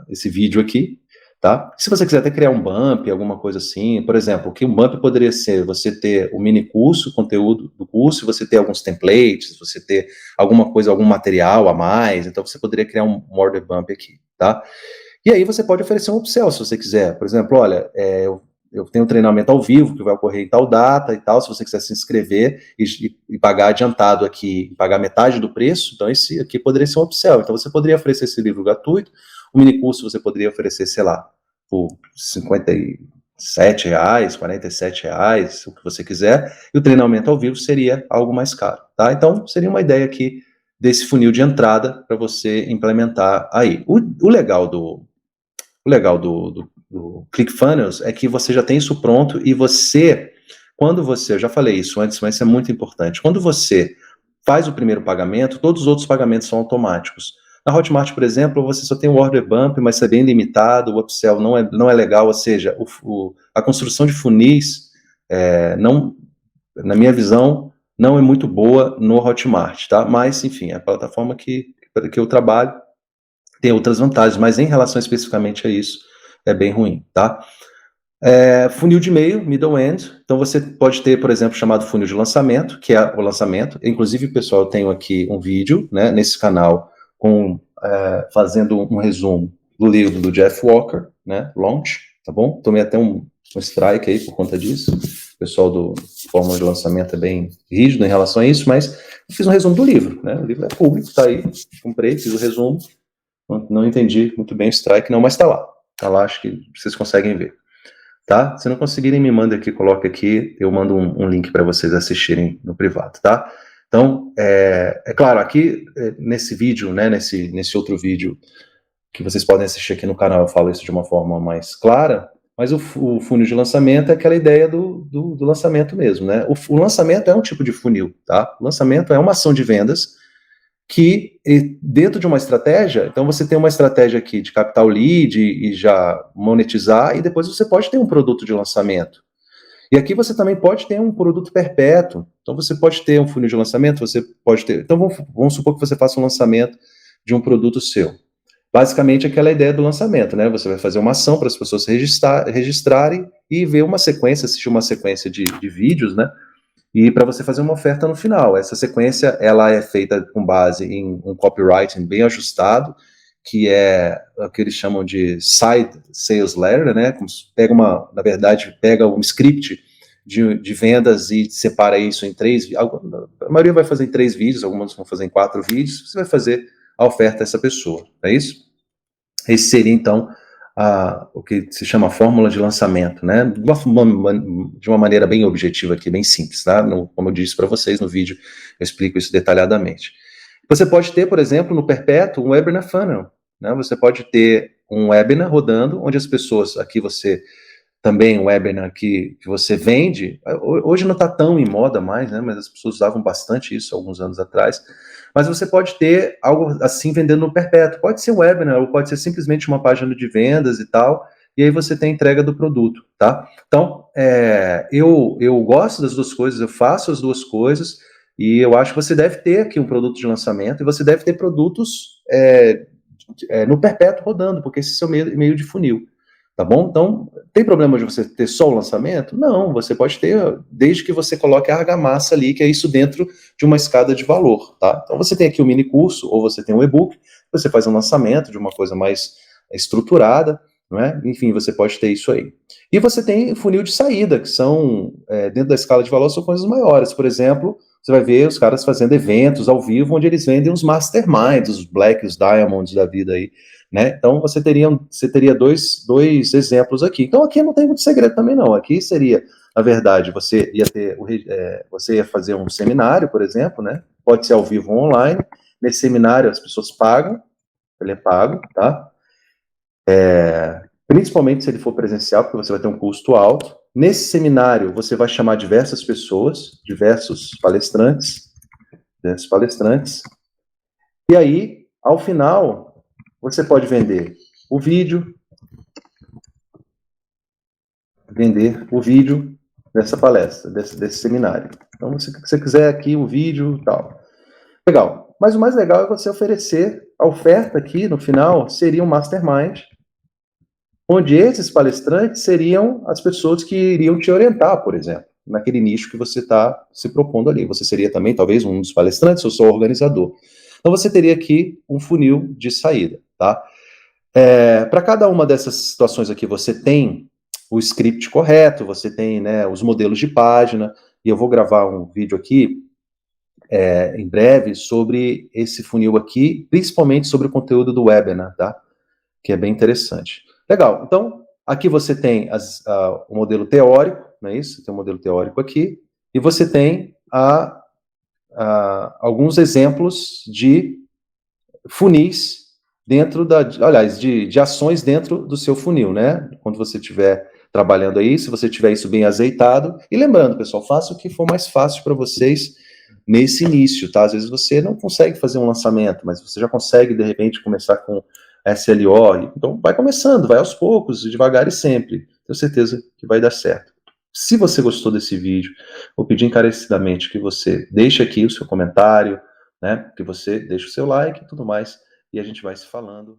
esse vídeo aqui, tá? Se você quiser até criar um bump, alguma coisa assim, por exemplo, que um bump poderia ser você ter o mini curso, conteúdo do curso, você ter alguns templates, você ter alguma coisa, algum material a mais, então você poderia criar um order bump aqui, tá? E aí você pode oferecer um upsell, se você quiser. Por exemplo, olha, eu tenho um treinamento ao vivo que vai ocorrer em tal data e tal, se você quiser se inscrever e pagar adiantado aqui, pagar metade do preço, então esse aqui poderia ser um upsell. Então você poderia oferecer esse livro gratuito, o mini curso você poderia oferecer, sei lá, por R$ 57, R$ 47, o que você quiser, e o treinamento ao vivo seria algo mais caro, tá? Então seria uma ideia aqui desse funil de entrada para você implementar aí. O legal do ClickFunnels é que você já tem isso pronto e eu já falei isso antes, mas isso é muito importante, quando você faz o primeiro pagamento, todos os outros pagamentos são automáticos. Na Hotmart, por exemplo, você só tem o order bump, mas isso é bem limitado, o upsell não é legal, ou seja, a construção de funis, na minha visão, não é muito boa no Hotmart, tá? Mas, enfim, é a plataforma que eu trabalho tem outras vantagens, mas em relação especificamente a isso, é bem ruim, tá? Funil de e-mail, middle end, então você pode ter, por exemplo, chamado funil de lançamento, que é o lançamento. Inclusive, pessoal, eu tenho aqui um vídeo, né, nesse canal, fazendo um resumo do livro do Jeff Walker, né, Launch, tá bom? Tomei até um strike aí por conta disso. O pessoal do Fórmula de Lançamento é bem rígido em relação a isso, mas eu fiz um resumo do livro, né? O livro é público, tá aí, comprei, fiz o resumo. Não entendi muito bem o strike, não, mas tá lá, acho que vocês conseguem ver, tá? Se não conseguirem, me mandem aqui, coloca aqui, eu mando um link para vocês assistirem no privado, tá? Então, claro, aqui, nesse vídeo, né, nesse outro vídeo, que vocês podem assistir aqui no canal, eu falo isso de uma forma mais clara, mas o funil de lançamento é aquela ideia do lançamento mesmo, né? O lançamento é um tipo de funil, tá? O lançamento é uma ação de vendas que dentro de uma estratégia, então você tem uma estratégia aqui de captar o lead e já monetizar, e depois você pode ter um produto de lançamento. E aqui você também pode ter um produto perpétuo, então você pode ter um funil de lançamento, você pode ter, então vamos supor que você faça um lançamento de um produto seu. Basicamente, aquela ideia do lançamento, né? Você vai fazer uma ação para as pessoas se registrarem e ver uma sequência, assistir uma sequência de vídeos, né? E para você fazer uma oferta no final. Essa sequência, ela é feita com base em um copywriting bem ajustado, que é o que eles chamam de side sales letter, né? Como se pega na verdade, pega um script de vendas e separa isso em 3, a maioria vai fazer em 3 vídeos, algumas vão fazer em 4 vídeos, você vai fazer a oferta a essa pessoa, não é isso? Esse seria, então, o que se chama a fórmula de lançamento, né? De uma maneira bem objetiva aqui, bem simples, tá? Como eu disse para vocês no vídeo, eu explico isso detalhadamente. Você pode ter, por exemplo, no Perpétuo, um webinar funnel, né? Você pode ter um webinar rodando, onde as pessoas, aqui você também um webinar que você vende, hoje não está tão em moda mais, né, mas as pessoas usavam bastante isso alguns anos atrás, mas você pode ter algo assim vendendo no perpétuo, pode ser um webinar, ou pode ser simplesmente uma página de vendas e tal, e aí você tem a entrega do produto, tá? Então, eu gosto das duas coisas, eu faço as duas coisas, e eu acho que você deve ter aqui um produto de lançamento, e você deve ter produtos no perpétuo rodando, porque esse é o meio de funil. Tá bom? Então, tem problema de você ter só o lançamento? Não, você pode ter, desde que você coloque a argamassa ali, que é isso dentro de uma escada de valor, tá? Então, você tem aqui um mini curso, ou você tem um e-book, você faz um lançamento de uma coisa mais estruturada, não é? Enfim, você pode ter isso aí. E você tem funil de saída, que são, dentro da escala de valor, são coisas maiores. Por exemplo, você vai ver os caras fazendo eventos ao vivo, onde eles vendem os masterminds, os black, os diamonds da vida aí, né? Então você teria dois exemplos aqui. Então aqui não tem muito segredo também não. Aqui seria, na verdade, você ia fazer um seminário, por exemplo, né? Pode ser ao vivo ou online. Nesse seminário as pessoas pagam, ele é pago, tá? Principalmente se ele for presencial, porque você vai ter um custo alto. Nesse seminário você vai chamar diversas pessoas, diversos palestrantes, e aí, ao final, você pode vender o vídeo dessa palestra, desse seminário. Então, se você quiser aqui o vídeo e tal. Legal. Mas o mais legal é você oferecer a oferta aqui, no final, seria um mastermind, onde esses palestrantes seriam as pessoas que iriam te orientar, por exemplo, naquele nicho que você está se propondo ali. Você seria também, talvez, um dos palestrantes, ou só o organizador. Então, você teria aqui um funil de saída, tá? Para cada uma dessas situações aqui, você tem o script correto, você tem, né, os modelos de página, e eu vou gravar um vídeo aqui, em breve, sobre esse funil aqui, principalmente sobre o conteúdo do webinar, tá? Que é bem interessante. Legal, então, aqui você tem o modelo teórico, não é isso? Tem um modelo teórico aqui, e você tem alguns exemplos de funis dentro de ações dentro do seu funil, né? Quando você estiver trabalhando aí, se você tiver isso bem azeitado. E lembrando, pessoal, faça o que for mais fácil para vocês nesse início, tá? Às vezes você não consegue fazer um lançamento, mas você já consegue, de repente, começar com SLO. Então, vai começando, vai aos poucos, devagar e sempre. Tenho certeza que vai dar certo. Se você gostou desse vídeo, vou pedir encarecidamente que você deixe aqui o seu comentário, né? Que você deixe o seu like e tudo mais, e a gente vai se falando.